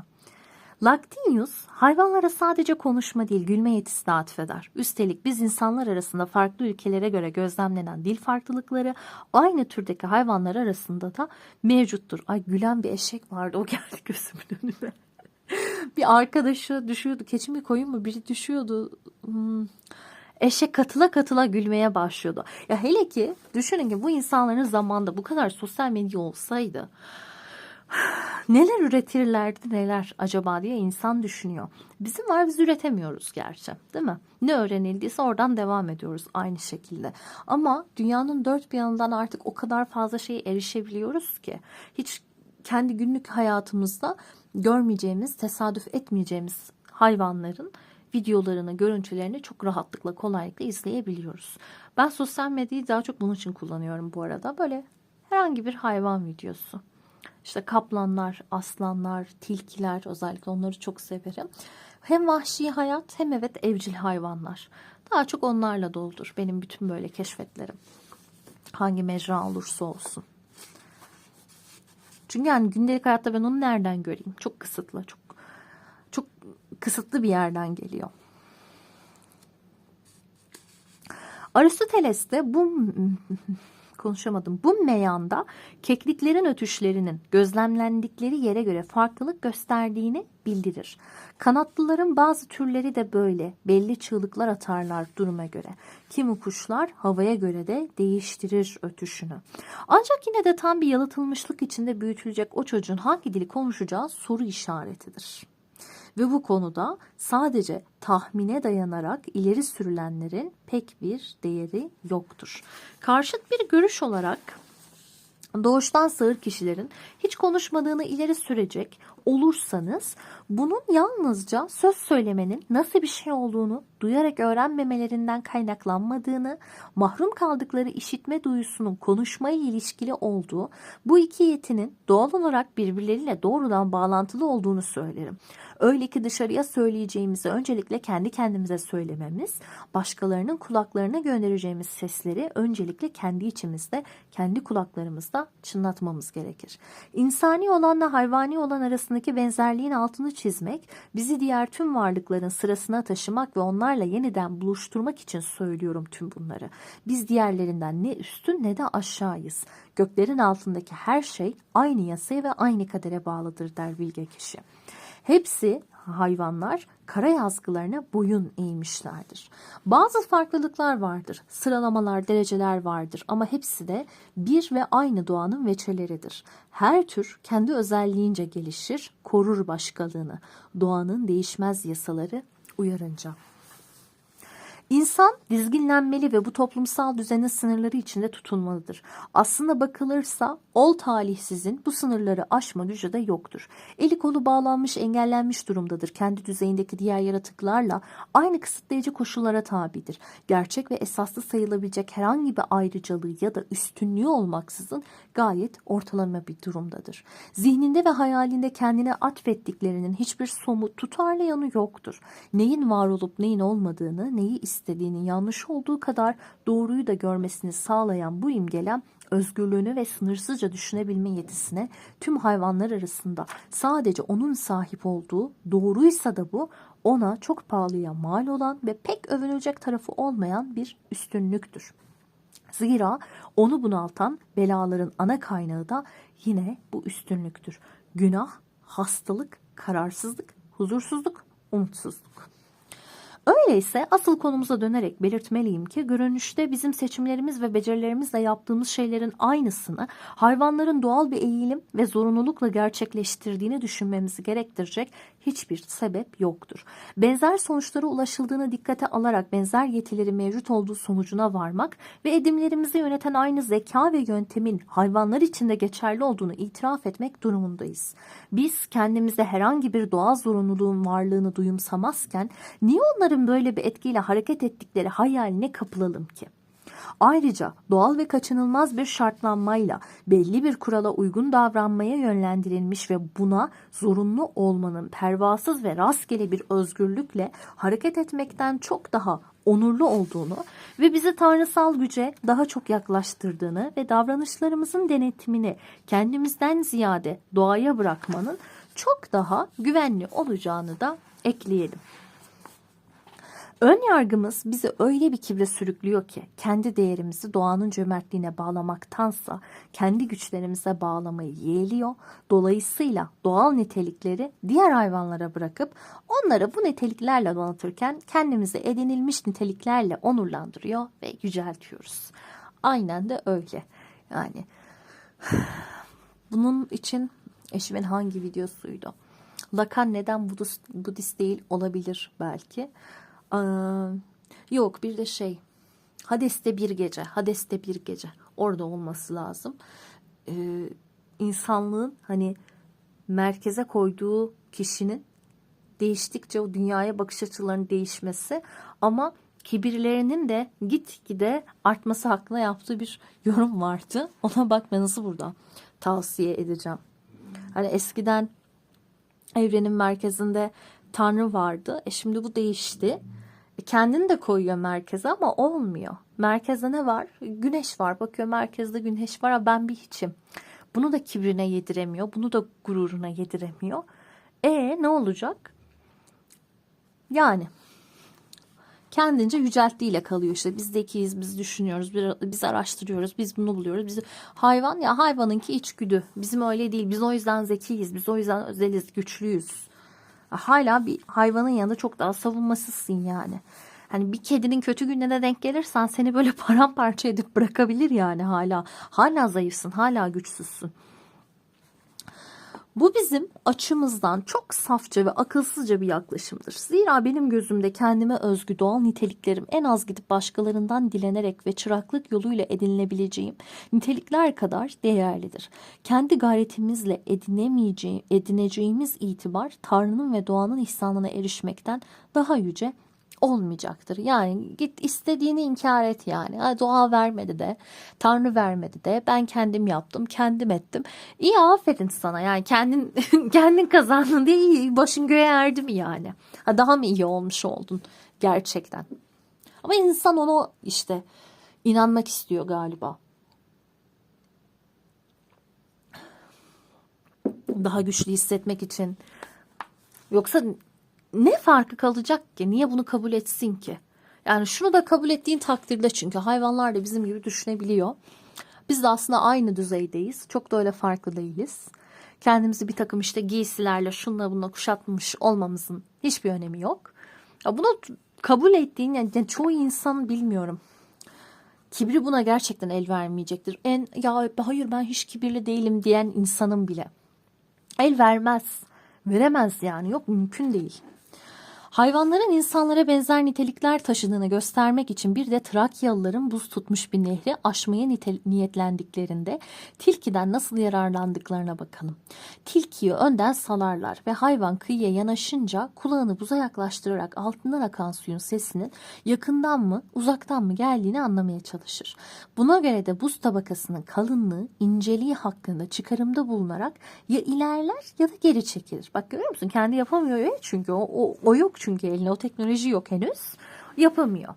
Speaker 1: Lactinius hayvanlara sadece konuşma değil gülme yetisini atfeder. Üstelik biz insanlar arasında farklı ülkelere göre gözlemlenen dil farklılıkları aynı türdeki hayvanlar arasında da mevcuttur. Ay, gülen bir eşek vardı, o geldi gözümün önüne. Bir arkadaşı düşüyordu, keçi mi koyun mu biri düşüyordu. Eşek katıla katıla gülmeye başlıyordu. Ya hele ki düşünün ki bu insanların zamanında bu kadar sosyal medya olsaydı neler üretirlerdi, neler acaba diye insan düşünüyor. Bizim var, biz üretemiyoruz gerçi, değil mi? Ne öğrenildiyse oradan devam ediyoruz aynı şekilde. Ama dünyanın dört bir yanından artık o kadar fazla şeye erişebiliyoruz ki hiç kendi günlük hayatımızda görmeyeceğimiz, tesadüf etmeyeceğimiz hayvanların videolarını, görüntülerini çok rahatlıkla, kolaylıkla izleyebiliyoruz. Ben sosyal medyayı daha çok bunun için kullanıyorum bu arada. Böyle herhangi bir hayvan videosu. İşte kaplanlar, aslanlar, tilkiler, özellikle onları çok severim. Hem vahşi hayat hem evet evcil hayvanlar. Daha çok onlarla doludur benim bütün böyle keşfetlerim. Hangi mecra olursa olsun. Çünkü yani gündelik hayatta ben onu nereden göreyim? Çok kısıtlı, çok kısıtlı bir yerden geliyor. Aristoteles de bu meyanda kekliklerin ötüşlerinin gözlemlendikleri yere göre farklılık gösterdiğini bildirir. Kanatlıların bazı türleri de böyle belli çığlıklar atarlar duruma göre. Kimi kuşlar havaya göre de değiştirir ötüşünü. Ancak yine de tam bir yalıtılmışlık içinde büyütülecek o çocuğun hangi dili konuşacağı soru işaretidir. Ve bu konuda sadece tahmine dayanarak ileri sürülenlerin pek bir değeri yoktur. Karşıt bir görüş olarak doğuştan sağır kişilerin hiç konuşmadığını ileri sürecek olursanız bunun yalnızca söz söylemenin nasıl bir şey olduğunu duyarak öğrenmemelerinden kaynaklanmadığını, mahrum kaldıkları işitme duyusunun konuşmaya ilişkili olduğu, bu iki yetinin doğal olarak birbirleriyle doğrudan bağlantılı olduğunu söylerim. Öyle ki dışarıya söyleyeceğimizi öncelikle kendi kendimize söylememiz, başkalarının kulaklarına göndereceğimiz sesleri öncelikle kendi içimizde, kendi kulaklarımızda çınlatmamız gerekir. İnsani olanla hayvani olan arasındaki benzerliğin altını çizmek, bizi diğer tüm varlıkların sırasına taşımak ve onlarla yeniden buluşturmak için söylüyorum tüm bunları. Biz diğerlerinden ne üstün ne de aşağıyız. Göklerin altındaki her şey aynı yasaya ve aynı kadere bağlıdır der bilge kişi. Hepsi hayvanlar kara yazgılarına boyun eğmişlerdir. Bazı farklılıklar vardır, sıralamalar, dereceler vardır ama hepsi de bir ve aynı doğanın veçeleridir. Her tür kendi özelliğince gelişir, korur başkalığını, doğanın değişmez yasaları uyarınca. İnsan dizginlenmeli ve bu toplumsal düzenin sınırları içinde tutulmalıdır. Aslında bakılırsa ol talihsizin bu sınırları aşma gücü de yoktur. Eli kolu bağlanmış, engellenmiş durumdadır. Kendi düzeyindeki diğer yaratıklarla aynı kısıtlayıcı koşullara tabidir. Gerçek ve esaslı sayılabilecek herhangi bir ayrıcalığı ya da üstünlüğü olmaksızın gayet ortalama bir durumdadır. Zihninde ve hayalinde kendine atfettiklerinin hiçbir somut, tutarlı yanı yoktur. Neyin var olup neyin olmadığını, neyi istediğinin yanlış olduğu kadar doğruyu da görmesini sağlayan bu imgelem, özgürlüğünü ve sınırsızca düşünebilme yetisine tüm hayvanlar arasında sadece onun sahip olduğu, doğruysa da bu, ona çok pahalıya mal olan ve pek övünecek tarafı olmayan bir üstünlüktür. Zira onu bunaltan belaların ana kaynağı da yine bu üstünlüktür. Günah, hastalık, kararsızlık, huzursuzluk, umutsuzluk. Öyleyse asıl konumuza dönerek belirtmeliyim ki görünüşte bizim seçimlerimiz ve becerilerimizle yaptığımız şeylerin aynısını hayvanların doğal bir eğilim ve zorunlulukla gerçekleştirdiğini düşünmemizi gerektirecek hiçbir sebep yoktur. Benzer sonuçlara ulaşıldığını dikkate alarak benzer yetileri mevcut olduğu sonucuna varmak ve edimlerimizi yöneten aynı zeka ve yöntemin hayvanlar için de geçerli olduğunu itiraf etmek durumundayız. Biz kendimize herhangi bir doğal zorunluluğun varlığını duyumsamazken niye onların böyle bir etkiyle hareket ettikleri hayaline kapılalım ki? Ayrıca doğal ve kaçınılmaz bir şartlanmayla belli bir kurala uygun davranmaya yönlendirilmiş ve buna zorunlu olmanın pervasız ve rastgele bir özgürlükle hareket etmekten çok daha onurlu olduğunu ve bizi tanrısal güce daha çok yaklaştırdığını ve davranışlarımızın denetimini kendimizden ziyade doğaya bırakmanın çok daha güvenli olacağını da ekleyelim. Ön yargımız bizi öyle bir kibre sürüklüyor ki kendi değerimizi doğanın cömertliğine bağlamaktansa kendi güçlerimize bağlamayı yeğliyor. Dolayısıyla doğal nitelikleri diğer hayvanlara bırakıp onları bu niteliklerle donatırken kendimizi edinilmiş niteliklerle onurlandırıyor ve yüceltiyoruz. Aynen de öyle. Yani bunun için eşimin hangi videosuydu? Lacan neden Budist değil olabilir belki. Yok bir de Hades'te bir gece. Hades'te bir gece. Orada olması lazım. İnsanlığın hani merkeze koyduğu kişinin değiştikçe o dünyaya bakış açılarının değişmesi ama kibirlerinin de gitgide artması hakkında yaptığı bir yorum vardı. Ona bakmanızı burada tavsiye edeceğim. Hani eskiden evrenin merkezinde Tanrı vardı. Şimdi bu değişti. Kendini de koyuyor merkeze ama olmuyor. Merkezde ne var? Güneş var. Bakıyor merkezde güneş var. Ben bir hiçim. Bunu da kibrine yediremiyor. Bunu da gururuna yediremiyor. Ne olacak? Yani kendince yücelttiğiyle kalıyor işte. Biz zekiyiz, biz düşünüyoruz, biz araştırıyoruz, biz bunu buluyoruz. Hayvanınki içgüdü. Bizim öyle değil. Biz o yüzden zekiyiz, biz o yüzden özeliz, güçlüyüz. Hala bir hayvanın yanında çok daha savunmasızsın yani. Hani bir kedinin kötü gününe de denk gelirsen seni böyle paramparça edip bırakabilir yani hala. Hala zayıfsın, hala güçsüzsün. Bu bizim açımızdan çok safça ve akılsızca bir yaklaşımdır. Zira benim gözümde kendime özgü doğal niteliklerim en az gidip başkalarından dilenerek ve çıraklık yoluyla edinilebileceğim nitelikler kadar değerlidir. Kendi gayretimizle edineceğimiz itibar Tanrı'nın ve doğanın ihsanına erişmekten daha yüce olmayacaktır. Yani git istediğini inkar et yani. Doğa vermedi de, Tanrı vermedi de, ben kendim yaptım, kendim ettim. İyi aferin sana yani kendin kazandın diye iyi, başın göğe erdi mi yani? Daha mı iyi olmuş oldun gerçekten? Ama insan onu işte inanmak istiyor galiba. Daha güçlü hissetmek için. Yoksa ne farkı kalacak ki? Niye bunu kabul etsin ki? Yani şunu da kabul ettiğin takdirde çünkü hayvanlar da bizim gibi düşünebiliyor. Biz de aslında aynı düzeydeyiz. Çok da öyle farklı değiliz. Kendimizi bir takım işte giysilerle şunla bununla kuşatmış olmamızın hiçbir önemi yok. Ya bunu kabul ettiğin yani çoğu insan bilmiyorum. Kibri buna gerçekten el vermeyecektir. Hayır ben hiç kibirli değilim diyen insanın bile el vermez. Veremez yani. Yok mümkün değil. Hayvanların insanlara benzer nitelikler taşıdığını göstermek için bir de Trakyalıların buz tutmuş bir nehri aşmaya niyetlendiklerinde tilkiden nasıl yararlandıklarına bakalım. Tilkiyi önden salarlar ve hayvan kıyıya yanaşınca kulağını buza yaklaştırarak altından akan suyun sesinin yakından mı uzaktan mı geldiğini anlamaya çalışır. Buna göre de buz tabakasının kalınlığı, inceliği hakkında çıkarımda bulunarak ya ilerler ya da geri çekilir. Bak görüyor musun? Kendi yapamıyor ya, çünkü o yok, çünkü eline o teknoloji yok henüz. Yapamıyor.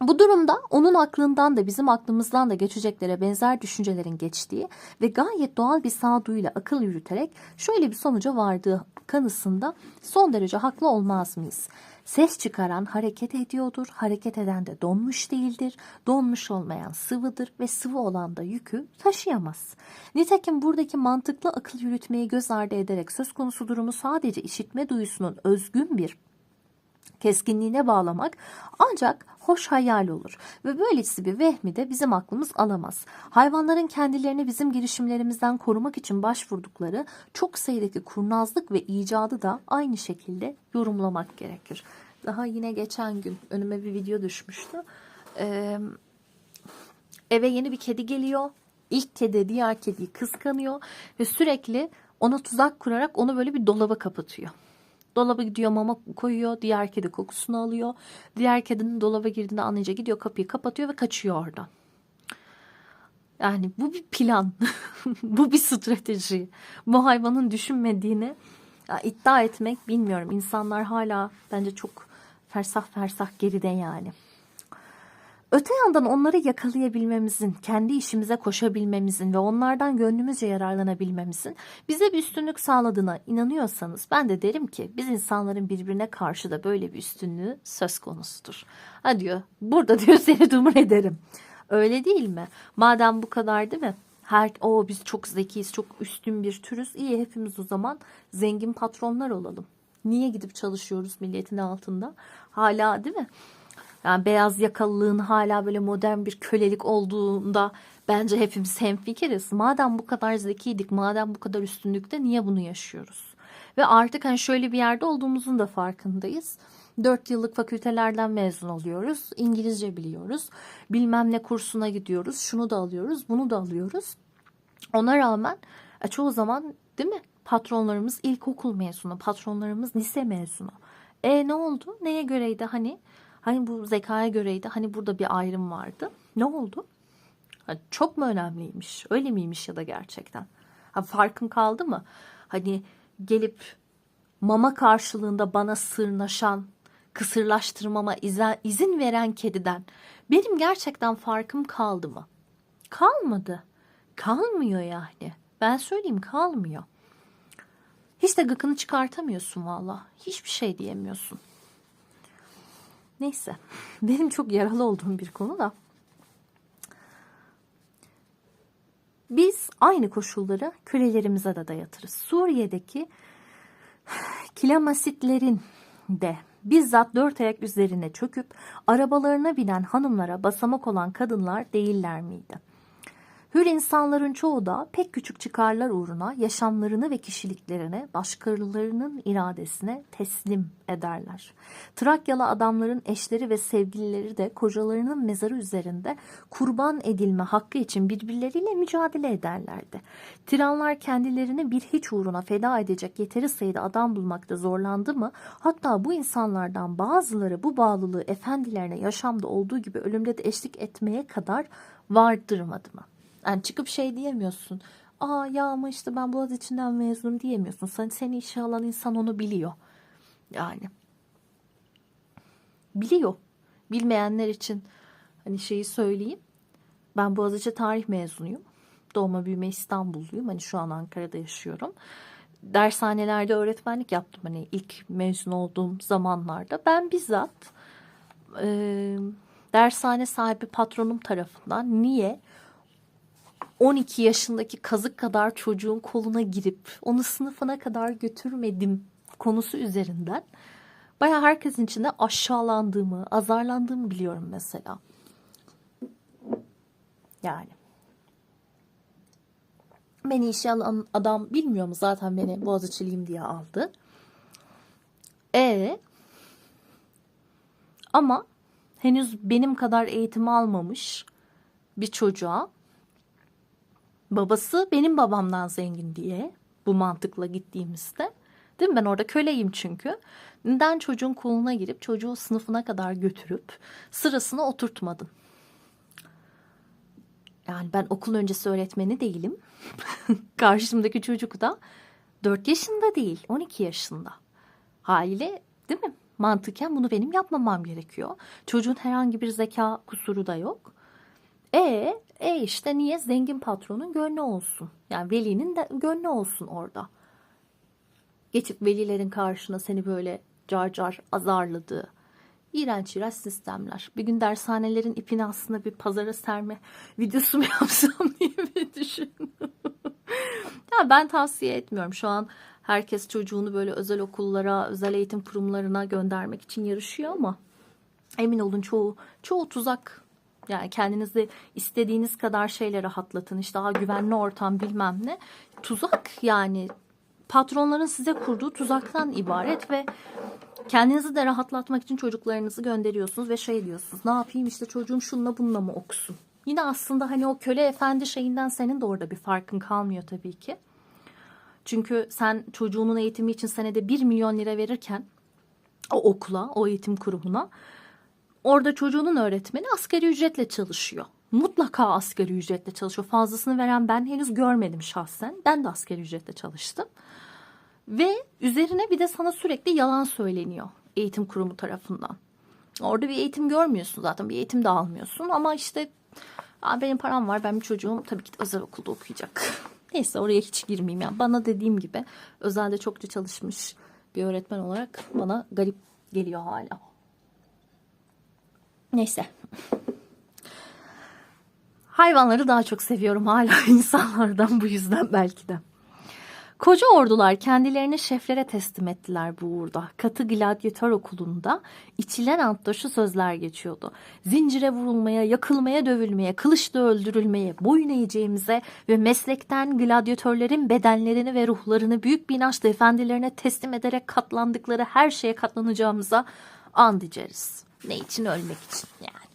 Speaker 1: Bu durumda onun aklından da bizim aklımızdan da geçeceklere benzer düşüncelerin geçtiği ve gayet doğal bir sağduyuyla akıl yürüterek şöyle bir sonuca vardığı kanısında son derece haklı olmaz mıyız? Ses çıkaran hareket ediyordur, hareket eden de donmuş değildir, donmuş olmayan sıvıdır ve sıvı olan da yükü taşıyamaz. Nitekim buradaki mantıklı akıl yürütmeyi göz ardı ederek söz konusu durumu sadece işitme duyusunun özgün bir keskinliğine bağlamak ancak hoş hayal olur ve böylesi bir vehmi de bizim aklımız alamaz. Hayvanların kendilerini bizim girişimlerimizden korumak için başvurdukları çok sayıdaki kurnazlık ve icadı da aynı şekilde yorumlamak gerekir. Daha yine geçen gün önüme bir video düşmüştü. Eve yeni bir kedi geliyor. İlk kedi diğer kediyi kıskanıyor ve sürekli ona tuzak kurarak onu böyle bir dolaba kapatıyor. Dolaba gidiyor, mama koyuyor. Diğer kedi kokusunu alıyor. Diğer kedinin dolaba girdiğini anlayınca gidiyor, kapıyı kapatıyor ve kaçıyor oradan. Yani bu bir plan. Bu bir strateji. Bu hayvanın düşünmediğini iddia etmek, bilmiyorum. İnsanlar hala bence çok fersah fersah geride yani. Öte yandan onları yakalayabilmemizin, kendi işimize koşabilmemizin ve onlardan gönlümüzce yararlanabilmemizin bize bir üstünlük sağladığına inanıyorsanız ben de derim ki biz insanların birbirine karşı da böyle bir üstünlüğü söz konusudur. Ha diyor, burada diyor seni dumur ederim. Öyle değil mi? Madem bu kadar, değil mi? Biz çok zekiyiz, çok üstün bir türüz. İyi, hepimiz o zaman zengin patronlar olalım. Niye gidip çalışıyoruz milletin altında? Hala, değil mi? Yani beyaz yakalılığın hala böyle modern bir kölelik olduğunda bence hepimiz hemfikiriz. Madem bu kadar zekiydik, madem bu kadar üstünlükte niye bunu yaşıyoruz? Ve artık hani şöyle bir yerde olduğumuzun da farkındayız. 4 yıllık fakültelerden mezun oluyoruz. İngilizce biliyoruz. Bilmem ne kursuna gidiyoruz. Şunu da alıyoruz, bunu da alıyoruz. Ona rağmen çoğu zaman, değil mi? Patronlarımız ilkokul mezunu, patronlarımız lise mezunu. Ne oldu? Neye göreydi hani? Hani bu zekaya göreydi. Hani burada bir ayrım vardı. Ne oldu? Çok mu önemliymiş? Öyle miymiş ya da gerçekten? Farkın kaldı mı? Hani gelip mama karşılığında bana sırnaşan, kısırlaştırmama izin veren kediden benim gerçekten farkım kaldı mı? Kalmadı. Kalmıyor yani. Ben söyleyeyim, kalmıyor. Hiç de gıkını çıkartamıyorsun valla. Hiçbir şey diyemiyorsun. Neyse. Benim çok yaralı olduğum bir konu da. Biz aynı koşulları kölelerimize de dayatırız. Suriye'deki kilamasitlerin de bizzat 4 ayak üzerine çöküp arabalarına binen hanımlara basamak olan kadınlar değiller miydi? Hür insanların çoğu da pek küçük çıkarlar uğruna yaşamlarını ve kişiliklerini başkalarının iradesine teslim ederler. Trakyalı adamların eşleri ve sevgilileri de kocalarının mezarı üzerinde kurban edilme hakkı için birbirleriyle mücadele ederlerdi. Tiranlar kendilerini bir hiç uğruna feda edecek yeteri sayıda adam bulmakta zorlandı mı? Hatta bu insanlardan bazıları bu bağlılığı efendilerine yaşamda olduğu gibi ölümde de eşlik etmeye kadar vardırmadı mı? Yani çıkıp şey diyemiyorsun. Ya ama işte ben Boğaziçi'nden mezunum diyemiyorsun. Seni işe alan insan onu biliyor. Yani. Biliyor. Bilmeyenler için hani şeyi söyleyeyim. Ben Boğaziçi tarih mezunuyum. Doğma büyüme İstanbulluyum. Hani şu an Ankara'da yaşıyorum. Dershanelerde öğretmenlik yaptım. Hani ilk mezun olduğum zamanlarda. Ben bizzat dershane sahibi patronum tarafından niye 12 yaşındaki kazık kadar çocuğun koluna girip onu sınıfına kadar götürmedim konusu üzerinden bayağı herkesin içinde aşağılandığımı, azarlandığımı biliyorum mesela. Yani. Beni işe alan adam bilmiyor mu zaten beni Boğaziçi'liyim diye aldı. E ama henüz benim kadar eğitim almamış bir çocuğa babası benim babamdan zengin diye bu mantıkla gittiğimizde, değil mi? Ben orada köleyim çünkü. Neden çocuğun koluna girip çocuğu sınıfına kadar götürüp sırasına oturtmadın? Yani ben okul öncesi öğretmeni değilim. Karşımdaki çocuk da 4 yaşında değil, 12 yaşında. Haliyle, değil mi? Mantıken bunu benim yapmamam gerekiyor. Çocuğun herhangi bir zeka kusuru da yok. İşte niye? Zengin patronun gönlü olsun. Yani velinin de gönlü olsun orada. Geçip velilerin karşına seni böyle car car azarladığı iğrenç iğrenç sistemler. Bir gün dershanelerin ipini aslında bir pazara serme videosu mu yapsam diye bir düşündüm. Ya ben tavsiye etmiyorum. Şu an herkes çocuğunu böyle özel okullara, özel eğitim kurumlarına göndermek için yarışıyor ama emin olun çoğu tuzak. Yani kendinizi istediğiniz kadar şeyle rahatlatın. İşte daha güvenli ortam bilmem ne. Tuzak yani patronların size kurduğu tuzaktan ibaret ve kendinizi de rahatlatmak için çocuklarınızı gönderiyorsunuz ve şey diyorsunuz. Ne yapayım işte çocuğum şununla bununla mı okusun? Yine aslında hani o köle efendi şeyinden senin de orada bir farkın kalmıyor tabii ki. Çünkü sen çocuğunun eğitimi için senede 1 milyon lira verirken o okula, o eğitim kurumuna orada çocuğunun öğretmeni asgari ücretle çalışıyor. Mutlaka asgari ücretle çalışıyor. Fazlasını veren ben henüz görmedim şahsen. Ben de asgari ücretle çalıştım. Ve üzerine bir de sana sürekli yalan söyleniyor eğitim kurumu tarafından. Orada bir eğitim görmüyorsun zaten. Bir eğitim de almıyorsun. Ama işte benim param var. Ben bir çocuğum tabii ki de özel okulda okuyacak. Neyse oraya hiç girmeyeyim. Yani bana dediğim gibi özelde çokça çalışmış bir öğretmen olarak bana garip geliyor hala. Neyse. Hayvanları daha çok seviyorum hala insanlardan bu yüzden belki de. Koca ordular kendilerini şeflere teslim ettiler bu uğurda. Katı gladyatör okulunda içilen antta şu sözler geçiyordu. Zincire vurulmaya, yakılmaya, dövülmeye, kılıçla öldürülmeye, boyun eğeceğimize ve meslekten gladyatörlerin bedenlerini ve ruhlarını büyük bir inançla efendilerine teslim ederek katlandıkları her şeye katlanacağımıza and içeriz. Ne için? Ölmek için yani.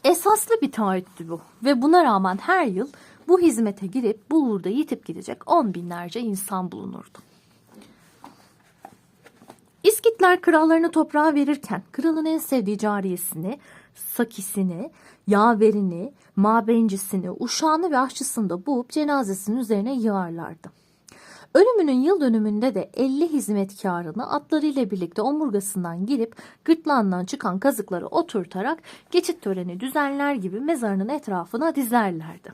Speaker 1: Esaslı bir taahhüttü bu ve buna rağmen her yıl bu hizmete girip bu uğurda yitip gidecek 10 binlerce insan bulunurdu. İskitler krallarını toprağa verirken kralın en sevdiği cariyesini, sakisini, yaverini, mabencisini, uşağını ve aşçısını da boğup cenazesinin üzerine yığarlardı. Ölümünün yıl dönümünde de 50 hizmetkarını atlarıyla birlikte omurgasından girip gırtlağından çıkan kazıkları oturtarak geçit töreni düzenler gibi mezarının etrafına dizerlerdi.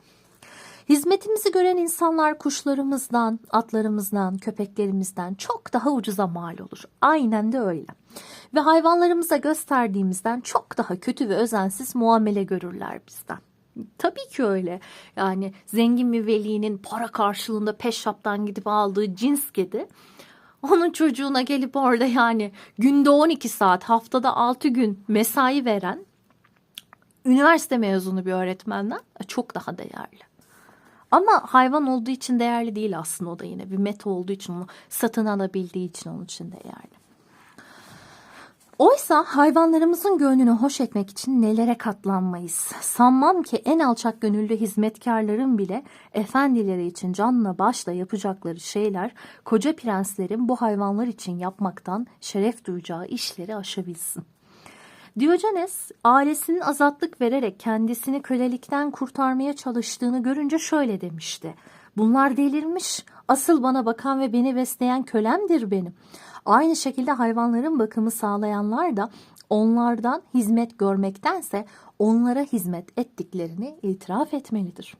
Speaker 1: Hizmetimizi gören insanlar kuşlarımızdan, atlarımızdan, köpeklerimizden çok daha ucuza mal olur. Aynen de öyle. Ve hayvanlarımıza gösterdiğimizden çok daha kötü ve özensiz muamele görürler bizden. Tabii ki öyle. Yani zengin bir velinin para karşılığında pet shop'tan gidip aldığı cins kedi onun çocuğuna gelip orada yani günde 12 saat haftada 6 gün mesai veren üniversite mezunu bir öğretmenden çok daha değerli. Ama hayvan olduğu için değerli değil aslında o da yine. Bir meta olduğu için onu satın alabildiği için onun için değerli. Oysa hayvanlarımızın gönlünü hoş etmek için nelere katlanmayız. Sanmam ki en alçak gönüllü hizmetkarların bile efendileri için canla başla yapacakları şeyler koca prenslerin bu hayvanlar için yapmaktan şeref duyacağı işleri aşabilsin. Diyogenes ailesinin azatlık vererek kendisini kölelikten kurtarmaya çalıştığını görünce şöyle demişti. Bunlar delirmiş. Asıl bana bakan ve beni besleyen kölemdir benim. Aynı şekilde hayvanların bakımı sağlayanlar da onlardan hizmet görmektense onlara hizmet ettiklerini itiraf etmelidir.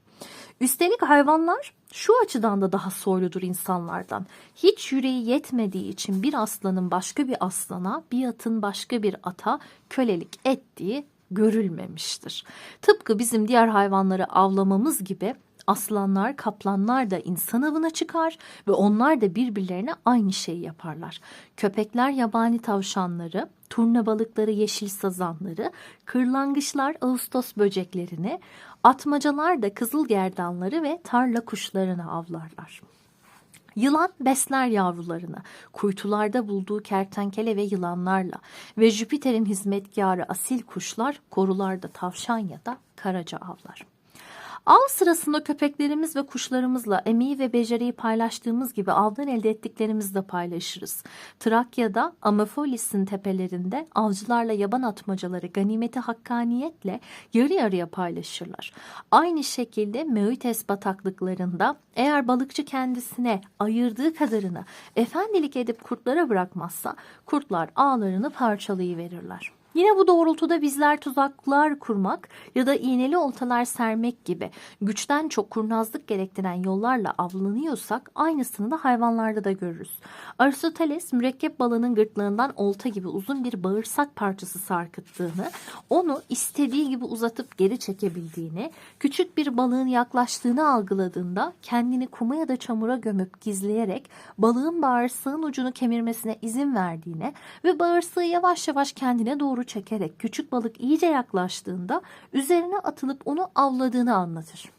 Speaker 1: Üstelik hayvanlar şu açıdan da daha soyludur insanlardan. Hiç yüreği yetmediği için bir aslanın başka bir aslana, bir atın başka bir ata kölelik ettiği görülmemiştir. Tıpkı bizim diğer hayvanları avlamamız gibi aslanlar, kaplanlar da insan avına çıkar ve onlar da birbirlerine aynı şeyi yaparlar. Köpekler yabani tavşanları, turna balıkları yeşil sazanları, kırlangıçlar ağustos böceklerini, atmacalar da kızılgerdanları ve tarla kuşlarını avlarlar. Yılan besler yavrularını, kuytularda bulduğu kertenkele ve yılanlarla ve Jüpiter'in hizmetkarı asil kuşlar korularda tavşan ya da karaca avlar. Av sırasında köpeklerimiz ve kuşlarımızla emeği ve beceriyi paylaştığımız gibi avdan elde ettiklerimizi de paylaşırız. Trakya'da Amafolis'in tepelerinde avcılarla yaban atmacaları ganimeti hakkaniyetle yarı yarıya paylaşırlar. Aynı şekilde Meütes bataklıklarında eğer balıkçı kendisine ayırdığı kadarını efendilik edip kurtlara bırakmazsa kurtlar ağlarını parçalayıverirler. Yine bu doğrultuda bizler tuzaklar kurmak ya da iğneli oltalar sermek gibi güçten çok kurnazlık gerektiren yollarla avlanıyorsak aynısını da hayvanlarda da görürüz. Aristoteles mürekkep balığının gırtlağından olta gibi uzun bir bağırsak parçası sarkıttığını, onu istediği gibi uzatıp geri çekebildiğini, küçük bir balığın yaklaştığını algıladığında kendini kuma ya da çamura gömüp gizleyerek balığın bağırsağın ucunu kemirmesine izin verdiğine ve bağırsağı yavaş yavaş kendine doğru çekerek küçük balık iyice yaklaştığında üzerine atılıp onu avladığını anlatır.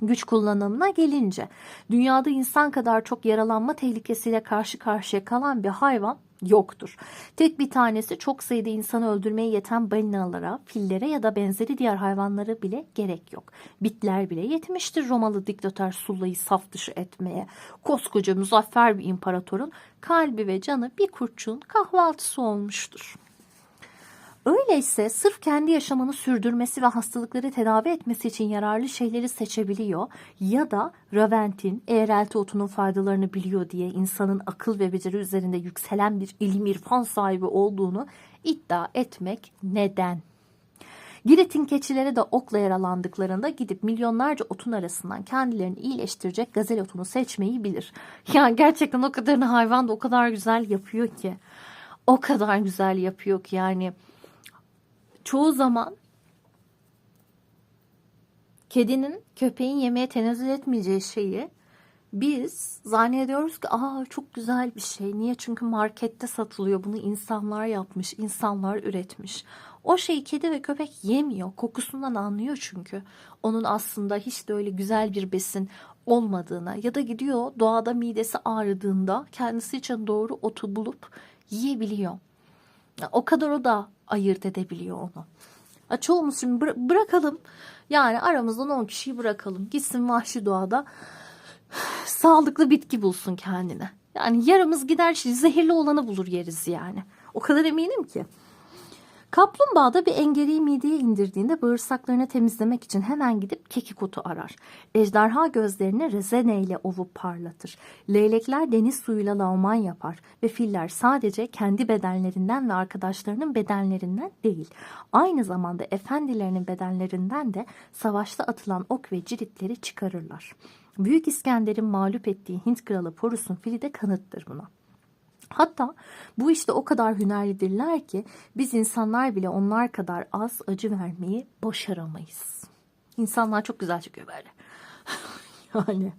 Speaker 1: Güç kullanımına gelince dünyada insan kadar çok yaralanma tehlikesiyle karşı karşıya kalan bir hayvan yoktur. Tek bir tanesi çok sayıda insanı öldürmeye yeten balinalara, fillere ya da benzeri diğer hayvanlara bile gerek yok. Bitler bile yetmiştir Romalı diktatör Sulla'yı saf dışı etmeye. Koskoca muzaffer bir imparatorun kalbi ve canı bir kurtçuğun kahvaltısı olmuştur. Öyleyse sırf kendi yaşamını sürdürmesi ve hastalıkları tedavi etmesi için yararlı şeyleri seçebiliyor ya da Ravent'in eğrelti otunun faydalarını biliyor diye insanın akıl ve beceri üzerinde yükselen bir ilim irfan sahibi olduğunu iddia etmek neden? Girit'in keçileri de okla yaralandıklarında gidip milyonlarca otun arasından kendilerini iyileştirecek gazel otunu seçmeyi bilir. Yani gerçekten o kadarını hayvan da o kadar güzel yapıyor ki. O kadar güzel yapıyor ki yani. Çoğu zaman kedinin, köpeğin yemeye tenezzül etmeyeceği şeyi biz zannediyoruz ki çok güzel bir şey. Niye? Çünkü markette satılıyor. Bunu insanlar yapmış, insanlar üretmiş. O şeyi kedi ve köpek yemiyor. Kokusundan anlıyor çünkü. Onun aslında hiç de öyle güzel bir besin olmadığına ya da gidiyor doğada midesi ağrıdığında kendisi için doğru otu bulup yiyebiliyor. O kadar o da ayırt edebiliyor onu. Çoğumuz şimdi bırakalım. Yani aramızdan 10 kişiyi bırakalım. Gitsin vahşi doğada sağlıklı bitki bulsun kendine. Yani yarımız gider zehirli olanı bulur yeriz yani. O kadar eminim ki. Kaplumbağa da bir engeriyi mideye indirdiğinde bağırsaklarını temizlemek için hemen gidip kekik otu arar. Ejderha gözlerini rezene ile ovup parlatır. Leylekler deniz suyuyla lağman yapar ve filler sadece kendi bedenlerinden ve arkadaşlarının bedenlerinden değil, aynı zamanda efendilerinin bedenlerinden de savaşta atılan ok ve ciritleri çıkarırlar. Büyük İskender'in mağlup ettiği Hint kralı Porus'un fili de kanıttır buna. Hatta bu işte o kadar hünerlidirler ki biz insanlar bile onlar kadar az acı vermeyi başaramayız. İnsanlar çok güzel çıkıyor böyle. Yani.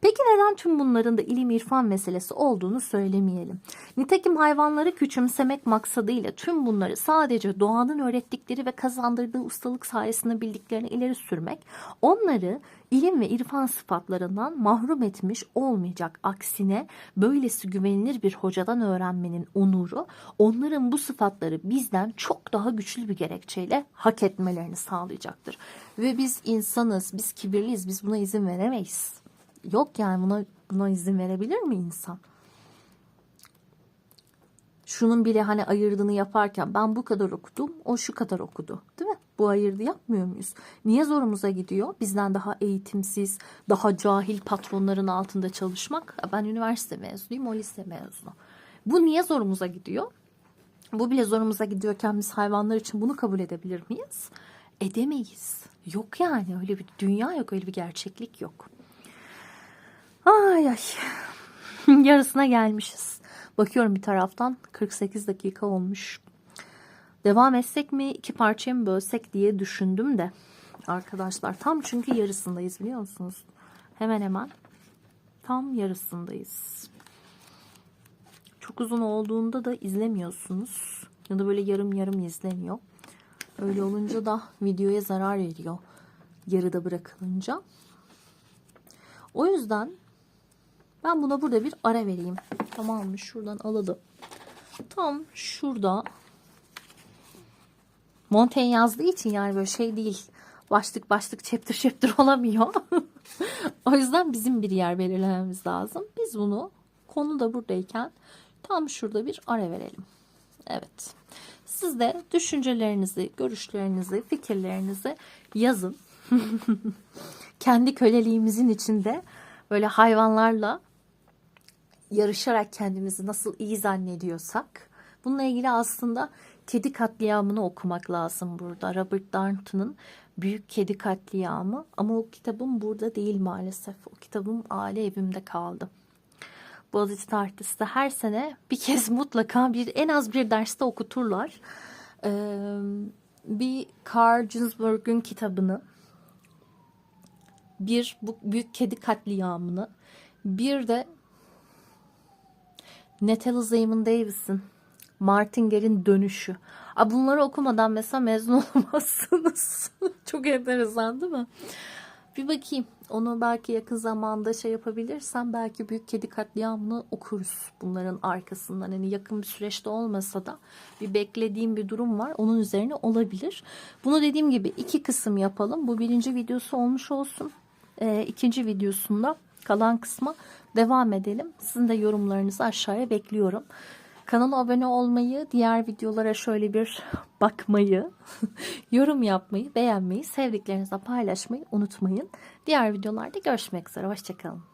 Speaker 1: Peki neden tüm bunların da ilim irfan meselesi olduğunu söylemeyelim? Nitekim hayvanları küçümsemek maksadıyla tüm bunları sadece doğanın öğrettikleri ve kazandırdığı ustalık sayesinde bildiklerini ileri sürmek, onları ilim ve irfan sıfatlarından mahrum etmiş olmayacak. Aksine böylesi güvenilir bir hocadan öğrenmenin onuru, onların bu sıfatları bizden çok daha güçlü bir gerekçeyle hak etmelerini sağlayacaktır. Ve biz insanız, biz kibirliyiz, biz buna izin veremeyiz. Yok yani buna izin verebilir mi insan? Şunun bile hani ayırdığını yaparken ben bu kadar okudum, o şu kadar okudu. Değil mi? Bu ayırdı yapmıyor muyuz? Niye zorumuza gidiyor? Bizden daha eğitimsiz, daha cahil patronların altında çalışmak. Ben üniversite mezunuyum, o lise mezunu. Bu niye zorumuza gidiyor? Bu bile zorumuza gidiyorken biz hayvanlar için bunu kabul edebilir miyiz? Edemeyiz. Yok yani öyle bir dünya yok, öyle bir gerçeklik yok. Ay ay. Yarısına gelmişiz. Bakıyorum bir taraftan 48 dakika olmuş. Devam etsek mi, 2 parçaya mı bölsek diye düşündüm de. Arkadaşlar tam çünkü yarısındayız biliyor musunuz? Hemen hemen tam yarısındayız. Çok uzun olduğunda da izlemiyorsunuz. Ya da böyle yarım yarım izleniyor. Öyle olunca da videoya zarar veriyor. Yarıda bırakılınca. O yüzden Ben buna burada bir ara vereyim. Tamam mı? Şuradan alalım. Tam şurada Montaigne yazdığı için yani böyle şey değil. Başlık başlık chapter chapter olamıyor. O yüzden bizim bir yer belirlememiz lazım. Biz bunu konu da buradayken tam şurada bir ara verelim. Evet. Siz de düşüncelerinizi, görüşlerinizi, fikirlerinizi yazın. Kendi köleliğimizin içinde böyle hayvanlarla yarışarak kendimizi nasıl iyi zannediyorsak, bununla ilgili aslında Kedi Katliamı'nı okumak lazım burada. Robert Darnton'un Büyük Kedi Katliamı, ama o kitabım burada değil maalesef. O kitabım aile evimde kaldı. Boğaziçi Tarih'te her sene bir kez mutlaka en az bir derste okuturlar. Bir Carl Ginsberg'ün kitabını, bir bu Büyük Kedi Katliamı'nı, bir de Natalie Zemon Davis'in Martinger'in Dönüşü. Bunları okumadan mesela mezun olamazsınız. Çok enteresan değil mi? Bir bakayım. Onu belki yakın zamanda şey yapabilirsem belki Büyük Kedi Katliamı'nı okuruz bunların arkasından. Hani yakın bir süreçte olmasa da bir beklediğim bir durum var. Onun üzerine olabilir. Bunu dediğim gibi 2 kısım yapalım. Bu 1. videosu olmuş olsun. 2. videosunda kalan kısma devam edelim. Sizin de yorumlarınızı aşağıya bekliyorum. Kanala abone olmayı, diğer videolara şöyle bir bakmayı, yorum yapmayı, beğenmeyi, sevdiklerinizle paylaşmayı unutmayın. Diğer videolarda görüşmek üzere. Hoşçakalın.